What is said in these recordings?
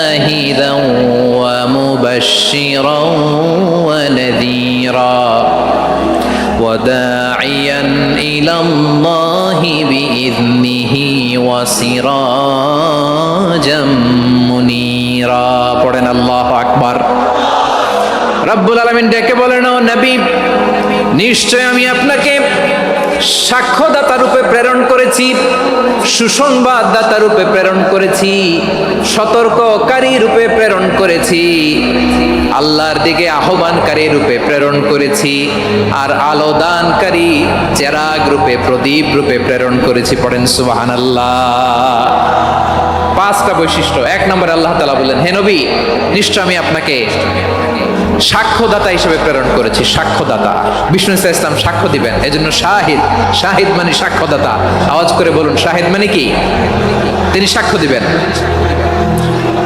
شاهدا ومبشرا ونذيرا وداعيا إلى الله بإذنه وسراجا منيرا পড়েন আল্লাহু আকবার। রব্বুল আলামিন ডেকে বলেন, ও নবী, নিশ্চয় আমি আপনাকে সাক্ষ্যদাতা রূপে প্রেরণ করেছি, সুসংবাদদাতা রূপে প্রেরণ করেছি, সতর্ককারী রূপে প্রেরণ করেছি, আল্লাহর দিকে আহ্বানকারী রূপে প্রেরণ করেছি, আর আলোদানকারী চেরাগ রূপে, প্রদীপ রূপে প্রেরণ করেছি। পড়েন সুবহানাল্লাহ। পাঁচটা বৈশিষ্ট্য। এক নম্বরে আল্লাহ তাআলা বললেন, হে নবী, নিশ্চয় আমি আপনাকে সাক্ষ্যদাতা হিসেবে প্রেরণ করেছি। সাক্ষ্যদাতা, বিষ্ণু ইসা ইসলাম সাক্ষ্য দিবেন, এজন্য শাহিদ। শাহিদ মানে সাক্ষ্যদাতা। আওয়াজ করে বলুন, শাহিদ মানে কি? তিনি সাক্ষ্য দিবেন।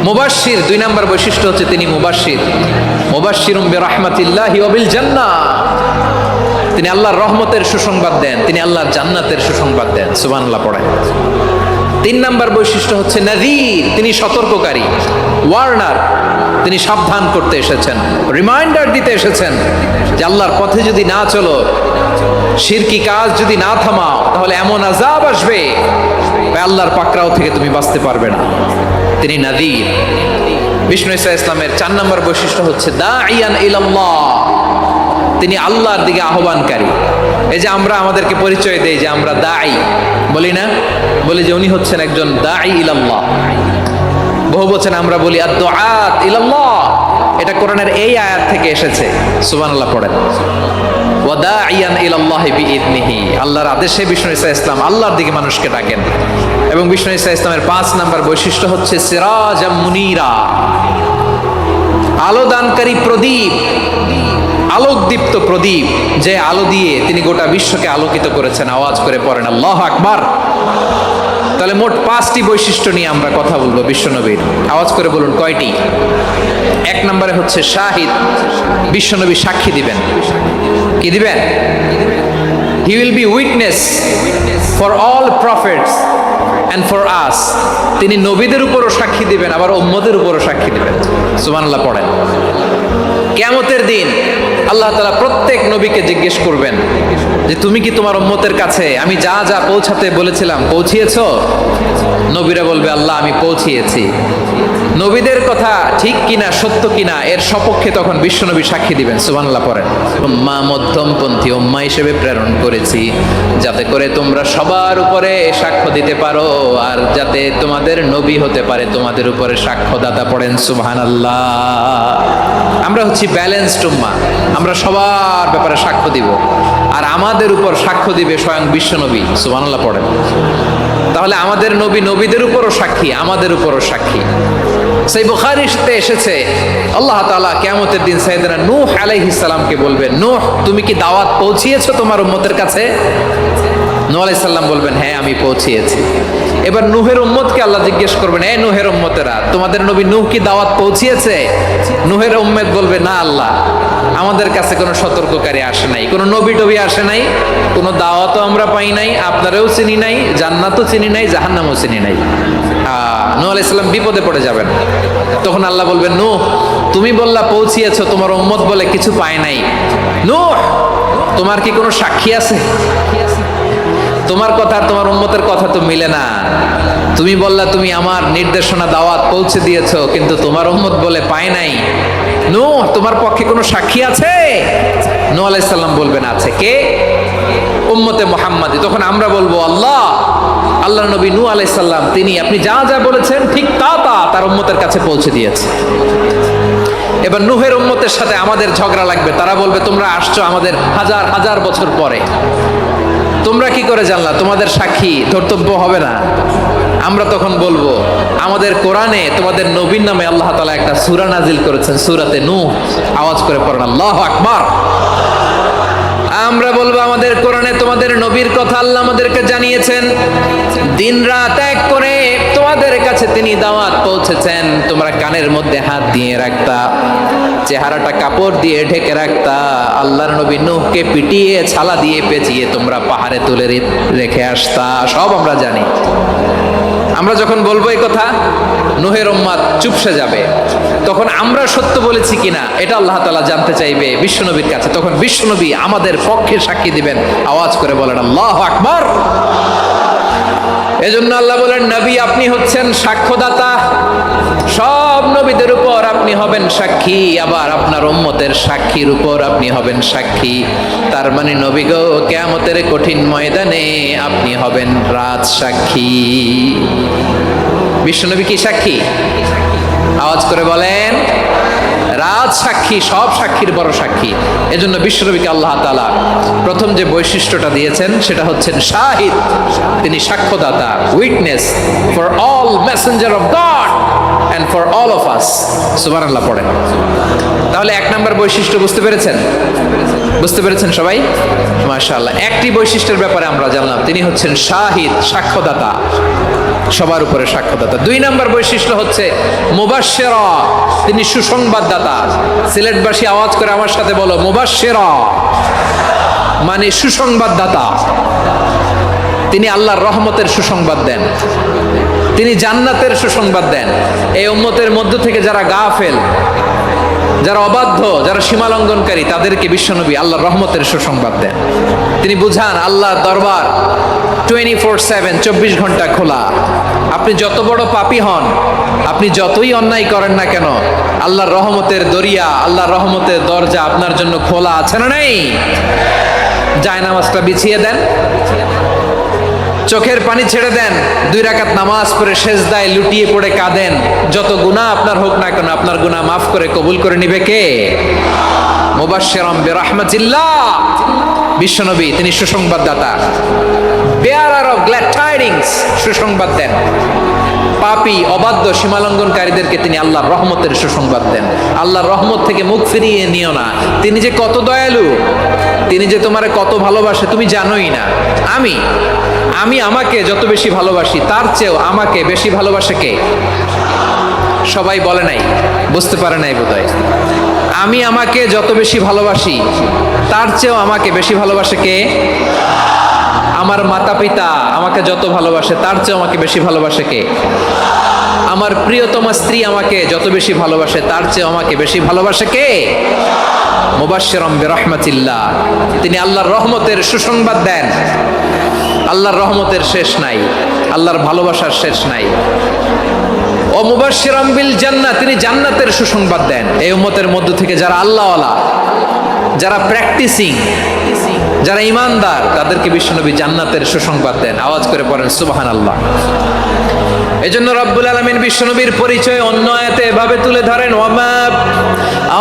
মুবাশশির, দুই নম্বর বৈশিষ্ট্য হচ্ছে তিনি মুবাশশির। মুবাশশিরুম বিরাহমাতিল্লাহি ওয়া বিল জান্নাহ, তিনি আল্লাহর রহমতের সুসংবাদ দেন, তিনি আল্লাহর জান্নাতের সুসংবাদ দেন। সুবহানাল্লাহ পড়েন। তিন নম্বর বৈশিষ্ট্য হচ্ছে নাযীর, তিনি সতর্ককারী, ওয়ার্নার, তিনি সাবধান করতে এসেছেন, রিমাইন্ডার দিতে এসেছেন যে আল্লাহর পথে যদি না চলো, শিরকি কাজ যদি না থামাও, তাহলে এমন আযাব আসবে আল্লাহর পাকড়াও থেকে তুমি বাঁচতে পারবে না। তিনি নাযীর। বিষ্ণু ইসা ইসলামের চার নম্বর বৈশিষ্ট্য হচ্ছে দাঈয়ান ইলাল্লাহ, তিনি আল্লাহর দিকে আহ্বানকারী। এই যে আমরা আমাদেরকে পরিচয় দেই যে আমরা দাঈ, বলি না? বলি যে উনি হচ্ছেন একজন দাঈ ইলাল্লাহ। বহু বচন আমরা বলি আদ-দুআত ইলাল্লাহ, এটা কোরআনের এই আয়াত থেকে এসেছে। সুবহানাল্লাহ পড়েন। ওয়া দাঈয়ান ইলাল্লাহি বিইذনিহি, আল্লাহর আদেশে বিষ্ণু ইসা ইসলাম আল্লাহর দিকে মানুষকে ডাকেন। এবং বিষ্ণু ইসা ইসলামের পাঁচ নম্বর বৈশিষ্ট্য হচ্ছে সিরাজাম মুনীরা, আলোদানকারী প্রদীপ, আলোকদীপ্ত প্রদীপ, যে আলো দিয়ে তিনি গোটা বিশ্বকে আলোকিত করেছেন। আওয়াজ করে পড়েন আল্লাহু আকবার। তাহলে মোট পাঁচটি বৈশিষ্ট্য নিয়ে আমরা কথা বলবো বিশ্বনবীর। আওয়াজ করে বলুন কয়টি? এক নম্বরে হচ্ছে শাহিদ, বিশ্বনবী সাক্ষী দিবেন। কি দিবেন? He will be witness for all prophets and for us, তিনি নবীদের উপরও সাক্ষী দিবেন, আবার উম্মতের উপরও সাক্ষী দিবেন। সুবহানাল্লাহ পড়েন। কিয়ামতের দিন আল্লাহ তাআলা প্রত্যেক নবীকে জিজ্ঞেস করবেন যে তুমি কি তোমার উম্মতের কাছে আমি যা যা পৌঁছাতে বলেছিলাম পৌঁছিয়েছো? নবীরা বলবে, আল্লাহ আমি পৌঁছিয়েছি। নবীদের কথা ঠিক কিনা, সত্য কিনা, এর সপক্ষে তখন বিশ্বনবী সাক্ষী দিবেন। সুবহানাল্লাহ পড়েন। উম্মাহ, মধ্যমপন্থী উম্মাহ হিসেবে প্রেরণ করেছি, যাতে করে তোমরা সবার উপরে সাক্ষ্য দিতে পারো, আর যাতে তোমাদের নবী হতে পারে তোমাদের উপরে সাক্ষ্যদাতা। পড়েন সুবহানাল্লাহ। আমরা হচ্ছি ব্যালেন্সড উম্মাহ, আমরা সবার ব্যাপারে সাক্ষ্য দিব, আর আমাদের উপর সাক্ষ্য দিবে স্বয়ং বিশ্বনবী। সুবহানাল্লাহ পড়েন। তাহলে আমাদের নবী নবীদের উপরও সাক্ষী, আমাদের উপরও সাক্ষী। সেই বুখারীতে এসেছে আল্লাহ তাআলা কিয়ামতের দিন সাইয়েদনা নূহ আলাইহিস সালামকে বলবেন, নূহ তুমি কি দাওয়াত পৌঁছিয়েছো তোমার উম্মতের কাছে? নূহ আলাইহিস সালাম বলবেন, হ্যাঁ আমি পৌঁছিয়েছি। এবার নূহের উম্মতকে আল্লাহ জিজ্ঞেস করবেন, এই নূহের উম্মতেরা, তোমাদের নবী নূহ কি দাওয়াত পৌঁছিয়েছে? নূহের উম্মত বলবে, না আল্লাহ, আমাদের কাছে কোনো সতর্ককারী আসে নাই, কোনো নবী টবি আসে নাই, কোনো দাওয়াতও আমরা পাই নাই, আপনারাও চিনি নাই, জান্নাতও চিনি নাই, জাহান্নামও চিনি নাই। নূহ আলাইহিস সালাম বিপদে পড়ে যাবেন। তখন আল্লাহ বলবেন, নূহ তুমি বললা পৌঁছিয়েছো, তোমার উম্মত বলে কিছু পায় নাই। নূহ তোমার কি কোনো সাক্ষী আছে? তোমার কথা আর তোমার উম্মতের কথা তো মিলে না। তুমি বললা তুমি আমার নির্দেশনা দাওয়াত পৌঁছে দিয়েছো, কিন্তু তোমার উম্মত বলে পায় নাই। নূহ তোমার পক্ষে কোনো সাক্ষী আছে? নূহ আলাইহিস সালাম বলবেন, আছে। কে? উম্মতে মুহাম্মাদি। তখন আমরা বলবো, আল্লাহর নবী নূহ আলাইহিস সালাম তিনি আপনি যা যা বলেছেন ঠিক তা তার উম্মতের কাছে পৌঁছে দিয়েছে। এবার নূহের উম্মতের সাথে আমাদের ঝগড়া লাগবে। তারা বলবে, তোমরা আসছো আমাদের হাজার হাজার বছর পরে, তোমরা কি করে জানলা? তোমাদের সাক্ষী ধর্তব্য হবে না? আমরা তখন বলবো, আমাদের কোরআনে তোমাদের নবীর নামে আল্লাহ তাআলা একটা সূরা নাজিল করেছেন, সূরাতে নূহ। আওয়াজ করে পড়েন আল্লাহু আকবার। আমরা বলবো, আমাদের কোরআনে তোমাদের নবীর কথা আল্লাহ আমাদেরকে জানিয়েছেন, দিন রাত এক করে তোমাদের কাছে তিনি দাওয়াত পৌঁছেছেন, তোমরা কানের মধ্যে হাত দিয়ে রাখতা, চেহারাটা কাপড় দিয়ে ঢেকে রাখতা, আল্লাহর নবী নূহকে পিটিয়ে ছালা দিয়ে পেঁচিয়ে তোমরা পাহাড়ে তুলে রেখে আসতা, সব আমরা জানি। আমরা যখন বলবো এই কথা, নূহের উম্মাত চুপসে যাবে। তখন আমরা সত্য বলেছি কিনা এটা আল্লাহ তাআলা জানতে চাইবে বিশ্বনবীর কাছে। তখন বিশ্বনবী আমাদের পক্ষে সাক্ষী দিবেন। আওয়াজ করে বলেন আল্লাহু আকবার। এজন্য আল্লাহ বলেন, নবী আপনি হচ্ছেন সাক্ষ্যদাতা, সব নবীদের উপর আপনি হবেন সাক্ষী, আবার আপনার উম্মতের সাক্ষীর উপর আপনি হবেন সাক্ষী। তার মানে নবী গো, কিয়ামতের কঠিন ময়দানে আপনি হবেন রাজ সাক্ষী। বিশ্বনবী কি সাক্ষী? আওয়াজ করে বলেন, রাজ সাক্ষী, সব সাক্ষীর বড় সাক্ষী। এজন্য বিশ্বনবীকে আল্লাহ তাআলা প্রথম যে বৈশিষ্ট্যটা দিয়েছেন সেটা হচ্ছেন শাহিদ। তিনি সাক্ষ্যদাতা, witness for all messenger of God and for all of us. সুবহানাল্লাহ পড়েন। তাহলে এক নাম্বার বৈশিষ্ট্য বুঝতে পেরেছেন? বুঝতে পেরেছেন সবাই? মাশাআল্লাহ। একটি বৈশিষ্ট্যের ব্যাপারে আমরা জানলাম, তিনি হচ্ছেন শাহিদ, সাক্ষ্যদাতা, সবার উপরে সাক্ষ্যদাতা। দুই নাম্বার বৈশিষ্ট্য হচ্ছে মুবাশশিরা, তিনি সুসংবাদদাতা। সিলেটবাসী আওয়াজ করে আমার সাথে বলো, মুবাশশিরা মানে সুসংবাদদাতা। তিনি আল্লাহর রহমতের সুসংবাদ দেন, তিনি জান্নাতের সুসংবাদ দেন। এই উম্মতের মধ্য থেকে যারা গাফেল, যারা অবাধ্য, যারা সীমালঙ্ঘনকারী, তাদেরকে বিশ্বনবী আল্লাহর রহমতের সুসংবাদ দেন। তিনি বুঝান আল্লাহর দরবার 24/7, 24 ঘন্টা খোলা। আপনি যত বড় পাপী হন, আপনি যতই অন্যায় করেন না কেন, আল্লাহর রহমতের দরিয়া, আল্লাহর রহমতের দরজা আপনার জন্য খোলা আছে না নেই? জায়নামাজটা বিছিয়ে দেন, চোখের পানি ছেড়ে দেন, 2 রাকাত নামাজ পড়ে সেজদায় লুটিয়ে পড়ে কাঁদেন। যত গুনাহ আপনার হোক না কেন, আপনার গুনাহ মাফ করে কবুল করে নিবে কে? মুবাশশিরাম বিরহমাতিল্লাহ। বিশ্বনবী তিনি সুসংবাদদাতা, বেয়ারার অফ গ্ল্যাড টাইডিংস, সুসংবাদ দেন। পাপী, অবাধ্য, সীমালঙ্ঘনকারীদেরকে তিনি আল্লাহর রহমতের সুসংবাদ দেন। আল্লাহর রহমত থেকে মুখ ফিরিয়ে নিও না। তিনি যে কত দয়ালু, তিনি যে তোমারে কত ভালোবাসে তুমি জানোই না। আমি আমাকে যত বেশি ভালোবাসি, তার চেয়েও আমাকে বেশি ভালোবাসে কে? সবাই বলে নাই, বুঝতে পারে নাই বোধহয়। আমি আমাকে যত বেশি ভালোবাসি, তার চেয়েও আমাকে বেশি ভালোবাসে কে? আমার মাতা পিতা আমাকে যত ভালোবাসে, তার চেয়েও আমাকে বেশি ভালোবাসে কে? আমার প্রিয়তমা স্ত্রী আমাকে যত বেশি ভালোবাসে, তার চেয়েও আমাকে বেশি ভালোবাসে কে? মুবাশশিরাম বিরহমাতিল্লাহ, তিনি আল্লাহর রহমতের সুসংবাদ দেন। আল্লাহর রহমতের শেষ নাই, আল্লাহর ভালোবাসার শেষ নাই। ও মুবাশশিরাম বিল জান্নাহ, তিনি জান্নাতের সুসংবাদ দেন। এই উম্মতের মধ্য থেকে যারা আল্লাহওয়ালা, যারা প্র্যাকটিসিং, যারা ইমানদার, তাদেরকে বিশ্বনবী জান্নাতের সুসংবাদ দেন। আওয়াজ করে পড়েন সুবহানাল্লাহ। এজন্য রব্বুল আলামিন বিশ্বনবীর পরিচয় অন্য আয়াতে এভাবে তুলে ধরেন, ওয়ামা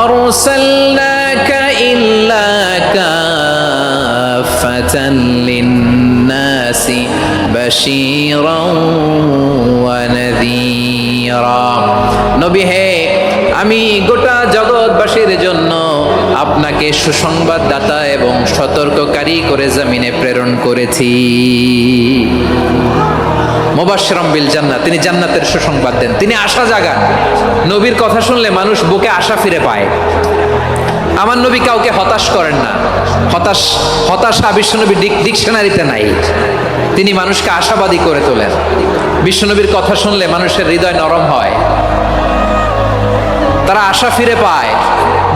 আরসালনাকা ইল্লা কাফাতান লিন্নাসি বাশীরাও ওয়া নাযীরা। নবী হে, আমি গোটা জগৎবাসীর জন্য আপনাকে সুসংবাদদাতা এবং সতর্ককারী করে জমিনে প্রেরণ করেছি। মুবাশশিরাম বিল জান্নাহ, তিনি জান্নাতের সুসংবাদ দেন, তিনি আশা জাগান। নবীর কথা শুনলে মানুষ বুকে আশা ফিরে পায়। আমার নবী কাউকে হতাশ করেন না। হতাশা বিশ্বনবী ডিকশনারিতে নাই। তিনি মানুষকে আশাবাদী করে তোলেন। বিশ্বনবীর কথা শুনলে মানুষের হৃদয় নরম হয়, তারা আশা ফিরে পায়।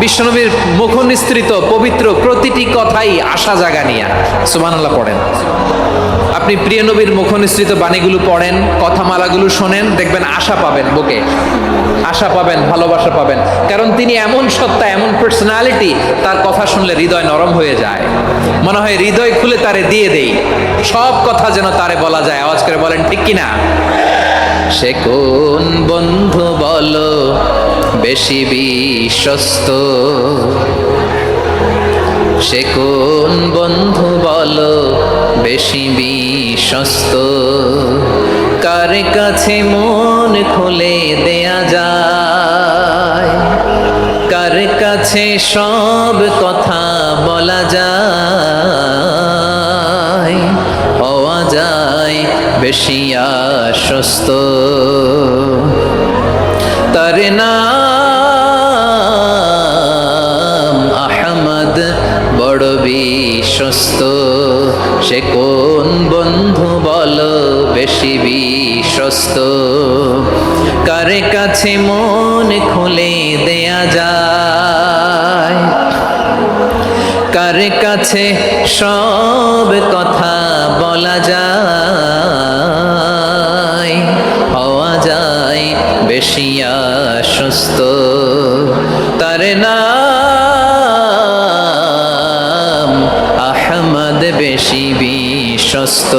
বিশ্বনবীর মুখ নিঃসৃত পবিত্র প্রতিটি কথাই আশা জাগানিয়া। সুবহানাল্লাহ পড়েন। আপনি প্রিয় নবীর মুখ নিঃসৃত বাণীগুলো পড়েন, কথামালাগুলো শোনেন, দেখবেন আশা পাবেন, বুকে আশা পাবেন, ভালোবাসা পাবেন। কারণ তিনি এমন সত্তা, এমন পার্সোনালিটি, তার কথা শুনলে হৃদয় নরম হয়ে যায়। মনে হয় হৃদয় খুলে তারে দিয়ে দেই, সব কথা যেন তারে বলা যায়। আওয়াজ করে বলেন ঠিক কিনা? সে কোন বন্ধু বলো বেশি বিশ্বস্ত, সে কোন বন্ধু বলো বেশি বিশ্বস্ত, কার কাছে মন খুলে দেয়া যায়, কার কাছে সব কথা বলা যায়, হওয়া যায় বেশি সুস্থ তার নাম আহমদ বড় বিশ্বস্ত সে কোন বন্ধু বল বেশি বিশ্বস্ত কার কাছে মন খুলে দেয়া যায় কার কাছে সব কথা বলা যায় হওয়া যায় বেশি আশ্বস্ত তার নাম আহমদ বেশি বিশ্বস্ত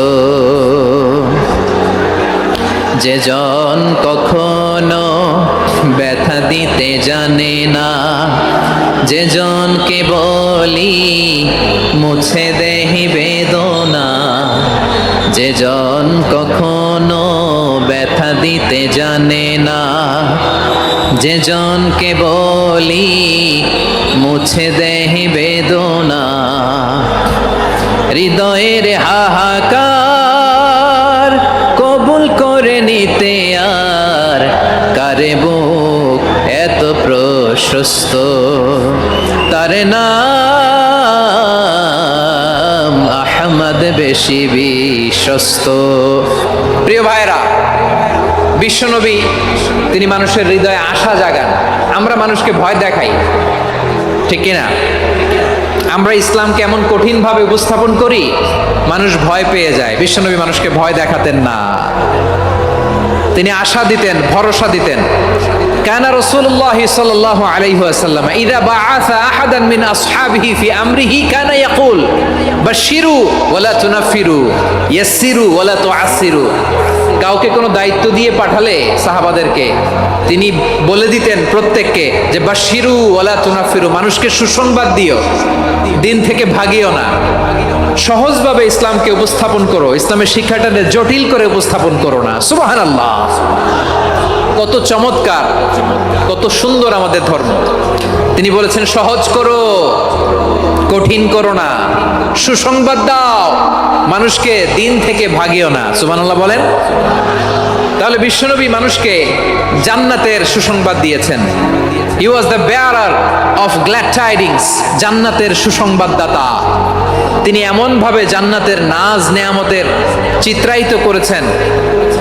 যে জন কখনো ব্যথা দিতে জানে না যে জনকে বলি মুছে দেহি বেদনা যে জন কখনো ব্যথা দিতে জানে না যে জনকে বলি মুছে দেহি বেদনা হৃদয়ের হাহাকার কবুল করে নিতে আর কারে বুক এত প্রশস্ত তার নাম আহমদ বেশি বিশ্বস্ত প্রিয় ভাইরা বিশ্বনবী তিনি মানুষের হৃদয়ে আশা জাগান আমরা মানুষকে ভয় দেখাই ঠিক কিনা আমরা ইসলামকে এমন কঠিনভাবে উপস্থাপন করি মানুষ ভয় পেয়ে যায় বিশ্বনবী মানুষকে ভয় দেখাতেন না তিনি আশা দিতেন ভরসা দিতেন কানা রাসূলুল্লাহ সাল্লাল্লাহু আলাইহি ওয়াসাল্লাম ইযা বাআসা আহাদান মিন আসহাবিহি ফি আমরিহি কানা ইয়াকুল বাশশিরু ওয়ালা তুনাফিরু ইয়াসসিরু ওয়ালা তুআসসিরু কাউকে কোনো দায়িত্ব দিয়ে পাঠালে সাহাবাদেরকে তিনি বলে দিতেন প্রত্যেককে যে বাশশিরু ওয়ালা তুনাফিরু মানুষকে সুসংবাদ দিও দিন থেকে ভাগিও না সহজভাবে ইসলামকে উপস্থাপন করো ইসলামের শিক্ষাটাকে জটিল করে উপস্থাপন করো না সুবহানাল্লাহ কত চমৎকার কত সুন্দর আমাদের ধর্ম তিনি বলেছেন সহজ করো কঠিন করো না সুসংবাদ দাও মানুষকে দিন থেকে ভাগিও না সুবহানাল্লাহ বলেন তাহলে বিশ্বনবী মানুষকে জান্নাতের সুসংবাদ দিয়েছেন he was the bearer of glad tidings জান্নাতের সুসংবাদদাতা তিনি এমনভাবে জান্নাতের নাজ নেয়ামতের চিত্রায়িত করেছেন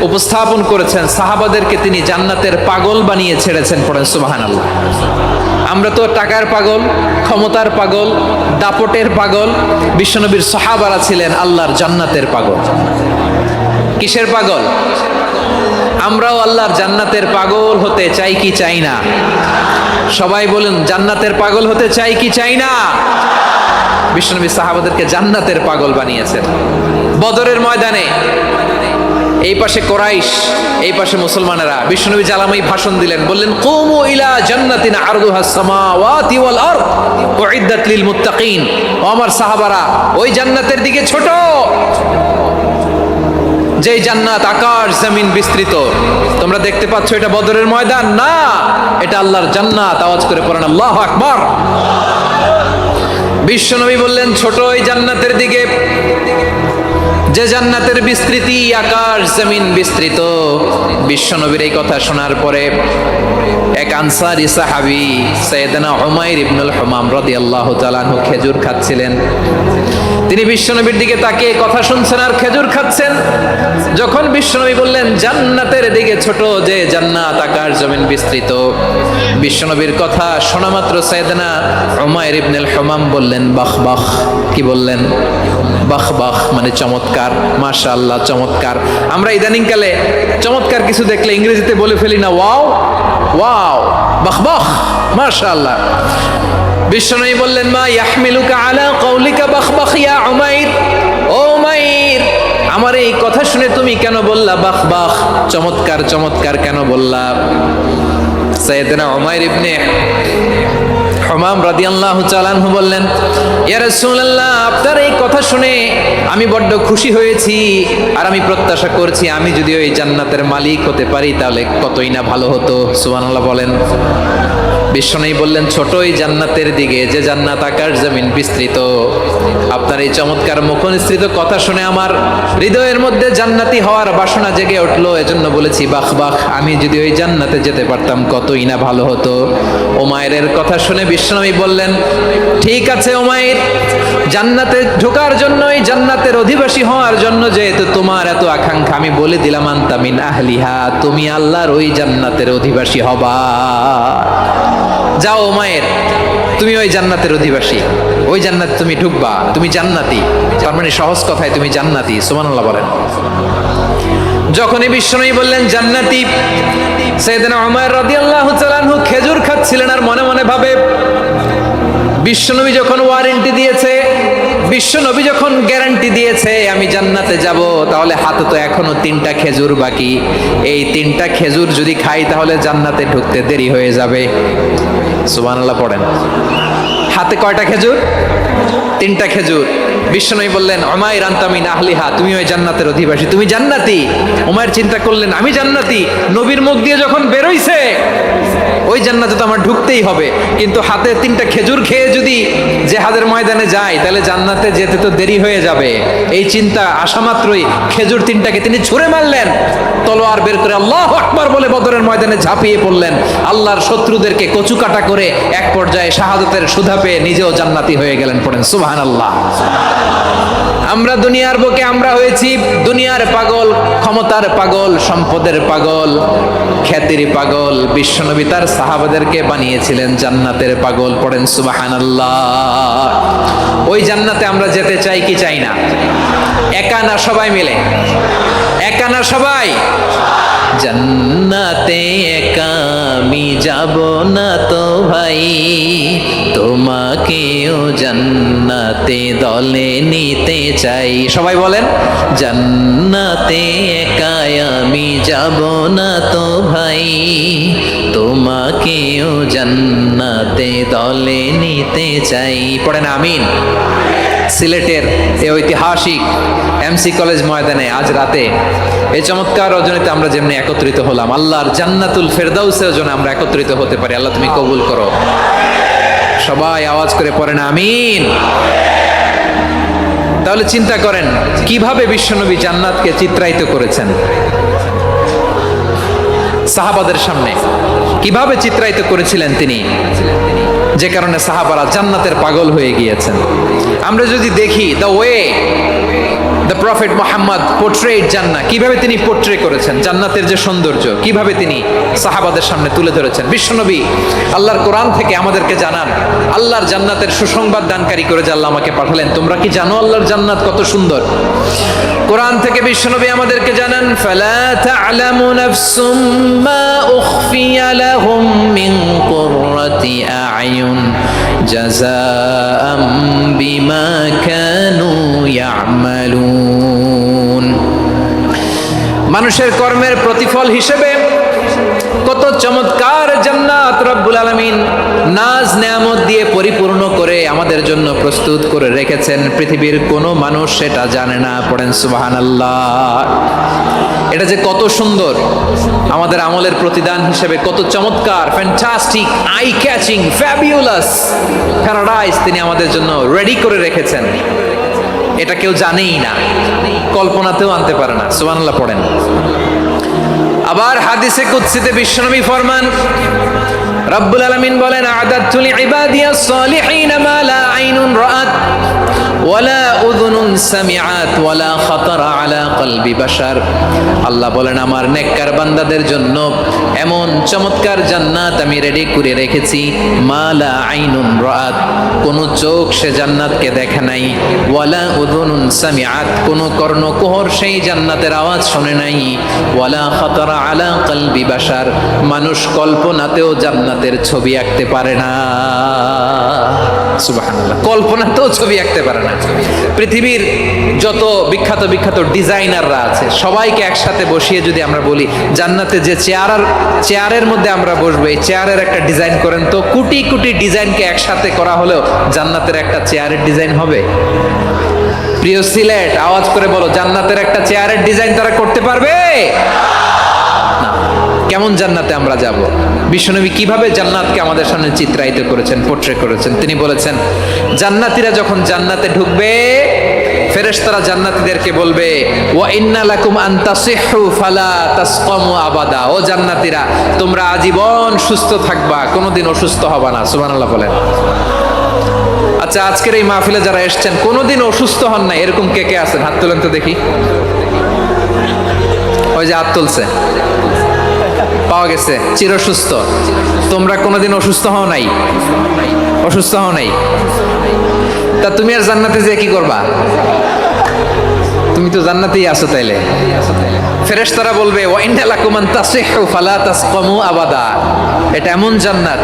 উপস্থাপন করেছেন সাহাবাদেরকে তিনি জান্নাতের পাগল বানিয়ে ছেড়েছেন পড়েন সুবহানাল্লাহ আমরা তো টাকার পাগল ক্ষমতার পাগল দাপটের পাগল বিশ্বনবীর সাহাবারা ছিলেন আল্লাহর জান্নাতের পাগল কিসের পাগল আমরাও আল্লাহর জান্নাতের পাগল হতে চাই কি চাই না সবাই বলেন জান্নাতের পাগল হতে চাই কি চাই না বিশ্বনবী সাহাবাদেরকে জান্নাতের পাগল বানিয়েছেন বদরের ময়দানে এই পাশে কোরাইশ এই পাশে মুসলমানেরা বিশ্বনবী জালামাই ভাষণ দিলেন বললেন কুমু ইলা জান্নাতিন আরদুহাস সামাওয়াতি ওয়াল আরদ উইদ্দাত লিল মুত্তাকিন ও আমার সাহাবারা ওই জান্নাতের দিকে ছোট যেই জান্নাত আকাশ জমিন বিস্তৃত তোমরা দেখতে পাচ্ছ এটা বদরের ময়দান না এটা আল্লাহর জান্নাত আওয়াজ করে পড়েন আল্লাহু আকবার বিশ্বনবী বললেন ছোট ওই জান্নাতের দিকে যে জান্নাতের বিস্তৃতি আকাশ জমিন বিস্তৃত বিশ্বনবীর এই কথা শোনার পরে এক আনসারী সাহাবী সাইয়েদনা উমাইর ইবনুল হুমাম রাদিয়াল্লাহু তাআলা আনহু খেজুর খাচ্ছিলেন তিনি বিশ্বনবীর দিকে তাকিয়ে কথা শুনছেন আর খেজুর খাচ্ছেন যখন বিশ্বনবী বললেন জান্নাতের দিকে ছোট যে জান্নাত আকাশ জমিন বিস্তৃত বিশ্বনবীর কথা শোনা মাত্র সাইয়েদনা উমাইর ইবনুল হুমাম বললেন বাহ বাহ কি বললেন বাহ বাহ মানে চমৎকার মাশাআল্লাহ চমৎকার আমরা ইদানিং কালে চমৎকার কিছু দেখলে ইংরেজিতে বলে ফেলি না ওয়াও ওয়াও বাহ বাহ মাশাআল্লাহ বিশ্বনবী বললেন মা ইয়াহমিলুকা আলা কওলিকা বাহ বাহ ইয়া উমাইর ও উমাইর আমার এই কথা শুনে তুমি কেন বললা বাহ বাহ চমৎকার চমৎকার কেন বললা সাইয়েদনা উমাইর ইবনে হুমাম রাদিয়াল্লাহু তাআলা আনহু বললেন ইয়া রাসূলুল্লাহ আপনার এই কথা শুনে আমি বড্ড খুশি হয়েছি আর আমি প্রত্যাশা করছি আমি যদি ওই জান্নাতের মালিক হতে পারি তাহলে কতই না ভালো হতো সুবহানাল্লাহ বলেন বিশ্বনবী বললেন, ছোটই জান্নাতের দিকে, যে জান্নাত আকাশ জমিন বিস্তৃত। আপনার এই চমৎকার মুখনিসৃত কথা শুনে আমার হৃদয়ের মধ্যে জান্নাতি হওয়ার বাসনা জেগে উঠলো। এজন্য বলেছি, বাহ বাহ, আমি যদি ওই জান্নাতে যেতে পারতাম কতই না ভালো হতো। উমাইরের কথা শুনে বিশ্বনবী বললেন, ঠিক আছে উমাইর, জান্নাতে ঢোকার জন্য, এই জান্নাতের অধিবাসী হওয়ার জন্য যেহেতু তোমার এত আকাঙ্ক্ষা, আমি বলে দিলাম, আনতা মিন আহলিহা, তুমি আল্লাহর ওই জান্নাতের অধিবাসী হবা। যাও উমাইর, তুমি ওই জান্নাতের অধিবাসী, ওই জান্নাতে তুমি ঢুকবা, তুমি জান্নাতি। তার মানে সহজ কথায় তুমি জান্নাতি। সুবহানাল্লাহ বলেন। যখনই বিশ্বনবী বললেন জান্নাতি, সাইয়েদনা উমর রাদিয়াল্লাহু তাআলা আনহু খেজুর খাচ্ছিলেন আর মনে মনে ভাবে, বিশ্বনবী যখন ওয়ারেন্টি দিয়েছে, বিশ্বনবী যখন গ্যারান্টি দিয়েছে আমি জান্নাতে যাব, তাহলে হাতে তো এখনো 3টা খেজুর বাকি। এই 3টা খেজুর যদি খাই তাহলে জান্নাতে ঢুকতে দেরি হয়ে যাবে। সুবহানাল্লাহ পড়েন। হাতে কয়টা খেজুর? 3টা খেজুর। বিশ্বনবী বললেন, উমাইর আনতা মিন আহলিহা, তুমি ওই জান্নাতের অধিবাসী, তুমি জান্নাতি। উমাইর চিন্তা করলেন, আমি জান্নাতি, নবীর মুখ দিয়ে যখন বেরোইছে ওই জান্নাতে তো আমার ঢুকতেই হবে, কিন্তু হাতে 3টা খেজুর খেয়ে যদি জিহাদের ময়দানে যাই তাহলে জান্নাতে যেতে তো দেরি হয়ে যাবে। এই চিন্তা আসা মাত্রই খেজুর 3টাকে তিনি ছুঁড়ে মারলেন, তলোয়ার বের করে আল্লাহু আকবার বলে বদরের ময়দানে ঝাঁপিয়ে পড়লেন। আল্লাহর শত্রুদেরকে কচুকাটা করে এক পর্যায়ে শাহাদাতের সুধা পেয়ে নিজেও জান্নাতি হয়ে গেলেন। পড়েন সুবহানাল্লাহ। আমরা দুনিয়ার বুকে আমরা হয়েছি দুনিয়ার পাগল, ক্ষমতার পাগল, সম্পদের পাগল, খ্যাতির পাগল। বিশ্বনবী তার সাহাবাদেরকে বানিয়েছিলেন জান্নাতের পাগল। পড়েন সুবহানাল্লাহ। ওই জান্নাতে আমরা যেতে চাই কি চাই না? একা না সবাই মিলে? একা না সবাই? জান্নাতে একা আমি যাব না তো ভাই, তোমাকেও জান্নাতে দলে নিতে চাই। সবাই বলেন, জান্নাতে একা আমি যাব না তো ভাই, তোমাকেও জান্নাতে দলে নিতে চাই। পড়েন আমিন। সিলেটের এই ঐতিহাসিক এমসি কলেজ ময়দানে আজ রাতে এই চমৎকার রজনীতে আমরা যেমনি একত্রিত হলাম, আল্লাহর জান্নাতুল ফেরদাউসের জন্য আমরা একত্রিত হতে পারি। আল্লাহ তুমি কবুল করো। সবাই আওয়াজ করে পড়েন আমিন। তাহলে চিন্তা করেন কিভাবে বিশ্বনবী জান্নাতকে চিত্রায়িত করেছেন সাহাবাদের সামনে, কিভাবে চিত্রায়িত করেছিলেন তিনি, যে কারণে সাহাবারা জান্নাতের পাগল হয়ে গিয়েছেন। আমরা যদি দেখি the way the prophet Muhammad portrait জান্নাত, কিভাবে তিনি পোর্ট্রে করেছেন জান্নাতের যে সৌন্দর্য, কিভাবে তিনি সাহাবাদের সামনে তুলে ধরেছেন। বিশ্বনবী আল্লাহর কোরআন থেকে আমাদেরকে জানান, আল্লাহর জান্নাতের সুসংবাদ দানকারী করে যে আল্লাহ আমাকে পাঠালেন। তোমরা কি জানো আল্লাহর জান্নাত কত সুন্দর? কোরআন থেকে বিশ্বনবী আমাদেরকে জানান, ফালা তা'লামু নাফসুম মা উখফিয়া লাহুম মিন কুররাতি আ'য়ুন জাযাআম বিমা কানু ইয়া'মালুন। মানুষের কর্মের প্রতিফল হিসেবে কত চমৎকার জান্নাত রব্বুল আলামিন নাজ নেয়ামত দিয়ে পরিপূর্ণ করে আমাদের জন্য প্রস্তুত করে রেখেছেন। পৃথিবীর কোনো মানুষ সেটা জানে না। পড়েন সুবহানাল্লাহ। এটা যে কত সুন্দর, আমাদের আমলের প্রতিদান হিসেবে কত চমৎকার, fantastic, eye catching, fabulous paradise তিনি আমাদের জন্য রেডি করে রেখেছেন। এটা কেউ জানেই না, কল্পনাতেও আনতে পারে না। সুবহানাল্লাহ পড়েন। আবার হাদিসে কুদসিতে বিশ্বনবী ফরমান, রব্বুল আলামিন বলেন, আ'দাতু লিইবাদিয়াস সালিহিন মা লা আইনুন রাআত ওয়ালা উযুনুন সামিআত ওয়ালা খাতারা আলা কলবি বাশার। আল্লাহ বলেন, আমার নেককার বান্দাদের জন্য এমন চমৎকার জান্নাত আমি রেডি করে রেখেছি, মা লা আইনুন রাআত, কোন চোখ সে জান্নাতকে দেখে নাই, ওয়ালা উযুনুন সামিআত, কোন কর্ণকুহর সেই জান্নাতের আওয়াজ শুনে নাই, ওয়ালা খাতারা আলা কলবি বাশার, মানুষ কল্পনাতেও জান্নাতের ছবি আঁকতে পারে না। সুবহানাল্লাহ। কল্পনাতেও ছবি আঁকতে পারে না। পৃথিবীর যত বিখ্যাত বিখ্যাত ডিজাইনাররা আছে সবাইকে একসাথে বসিয়ে যদি আমরা বলি জান্নাতে যে চেয়ারের মধ্যে আমরা বসবো, এই চেয়ারের একটা ডিজাইন করেন তো, কোটি কোটি ডিজাইনকে একসাথে করা হলেও জান্নাতের একটা চেয়ারের ডিজাইন হবে? প্রিয় সিলেট, আওয়াজ করে বলো, জান্নাতের একটা চেয়ারের ডিজাইন তারা করতে পারবে না। কেমন জান্নাতে আমরা যাব। বিশ্বনবী কিভাবে জান্নাতকে আমাদের সামনে চিত্রায়িত করেছেন, পোট্রে করেছেন। তিনি বলেছেন, জান্নাতীরা যখন জান্নাতে ঢুকবে, ফেরেশতারা জান্নাতীদেরকে বলবে, ওয়া ইন্না লাকুম আন তাসিহু ফালা তাসকামু আবাদা। ও জান্নাতীরা, তোমরা আজীবন সুস্থ থাকবা, কোনোদিন অসুস্থ হবা না। সুবহানাল্লাহ বলেন। আচ্ছা, আজকের এই মাহফিলে যারা এসেছেন কোনোদিন অসুস্থ হন না, এরকম কে কে আছেন? হাত তোলেন তো দেখি। ওই যে হাত তুলছে, পাওয়া গেছে, চিরসুস্থ। তোমরা কোনোদিন অসুস্থ হও নাই? অসুস্থ হও নাই? তা তুমি আর জান্নাতে যে কি করবা? তুমি তো জান্নাতেই আছো তাইলে। ফেরেশতারা বলবে, ওয়া ইন্না লাকুম আন তাসিহু ফালা তাসকামু আবাদা। এটা এমন জান্নাত,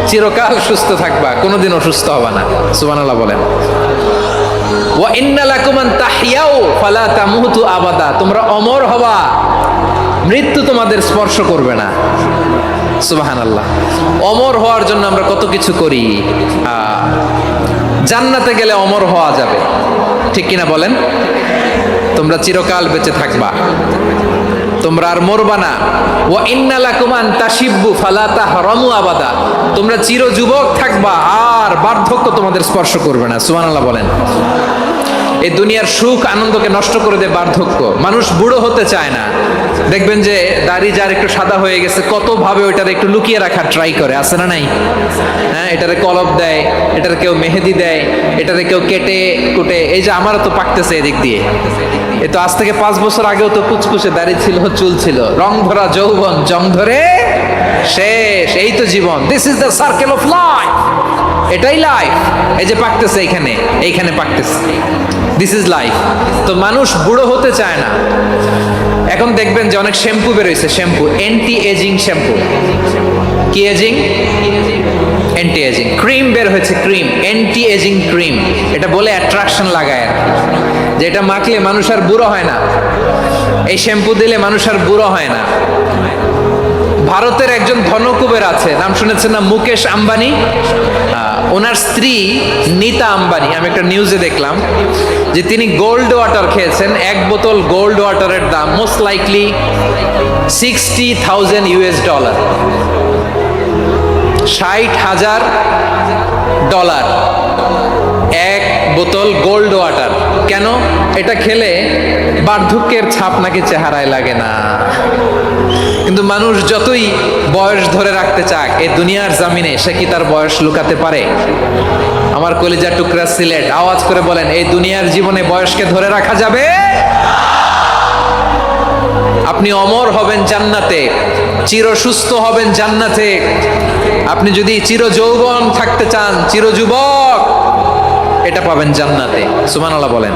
চিরকাল সুস্থ থাকবা, কোনোদিন অসুস্থ হবা না। সুবহানাল্লাহ বলেন। ওয়া ইন্না লাকুম আন তাহইয়াউ ফালা তামুতু আবাদা। তোমরা অমর হবা, মৃত্যু তোমাদের স্পর্শ করবে না। সুবহানাল্লাহ। অমর হওয়ার জন্য আমরা কত কিছু করি। জান্নাতে গেলে অমর হওয়া যাবে, ঠিক কিনা বলেন? তোমরা চিরকাল বেঁচে থাকবা, তোমরা আর মরবা না। ওয়া ইন্না লাকুম আন তাশিব্বু ফালা তাহরামু আবাদা। তোমরা চির যুবক থাকবা, আর বার্ধক্য তোমাদের স্পর্শ করবে না। সুবহানাল্লাহ বলেন। এই দুনিয়ার সুখ আনন্দকে নষ্ট করে দেয় বার্ধক্য। মানুষ বুড়ো হতে চায় না। দেখবেন যে দাড়ি যার একটু সাদা হয়ে গেছে, কত ভাবে ওইটার একটু লুকিয়ে রাখার ট্রাই করে, আছে না নাই? হ্যাঁ, এটারে কলপ দেয়, এটার কেউ মেহেদি দেয়, এটারে কেউ কেটে কুটে। এই যে আমারও তো পাকতেছে এদিক দিয়ে। এ তো আজ থেকে 5 বছর আগেও তো কুচকুচে দাড়ি ছিল, চুল ছিল, রং ধরা যৌবন, জং ধরে শেষ। এই তো জীবন। This is the circle of life. এটাই লাইফ। এই যে পাকতেছে এইখানে, এইখানে পাকতেছে। This is life. তো মানুষ বুড়ো হতে চায় না। এখন দেখবেন যে অনেক শ্যাম্পু বেরোইছে, শ্যাম্পু, অ্যান্টি এজিং শ্যাম্পু। কি এজিং? Anti ageing. ক্রিম বের হয়েছে, ক্রিম, অ্যান্টি এজিং ক্রিম। এটা বলে অ্যাট্রাকশন লাগায় আর কি, যে এটা মাখলে মানুষ আর বুড়ো হয় না, এই শ্যাম্পু দিলে মানুষ আর বুড়ো হয় না। ভারতের একজন ধনকুবের আছে, নাম শুনেছেন না? মুকেশ আম্বানি। ওনার স্ত্রী নীতা আম্বানি, আমি একটা নিউজে দেখলাম যে তিনি গোল্ড ওয়াটার খেয়েছেন। 1 বোতল গোল্ড ওয়াটারের দাম মোস্ট লাইকলি $60,000 $60,000 1 বোতল গোল্ড ওয়াটার। কেন? এটা খেলে বার্ধক্যের ছাপ নাকি চেহারায় লাগে না। কিন্তু মানুষ যতই বয়স ধরে রাখতে চাক এই দুনিয়ার জামিনে, সে কি তার বয়স লুকাতে পারে? আমার কলিজার টুকরা সিলেট, আওয়াজ করে বলেন, এই দুনিয়ার জীবনে বয়সকে ধরে রাখা যাবে? আপনি অমর হবেন জান্নাতে, চির সুস্থ হবেন জান্নাতে। আপনি যদি চির যৌবন থাকতে চান, চির যুবক, এটা পাবেন জান্নাতে। সুবহানাল্লাহ বলেন।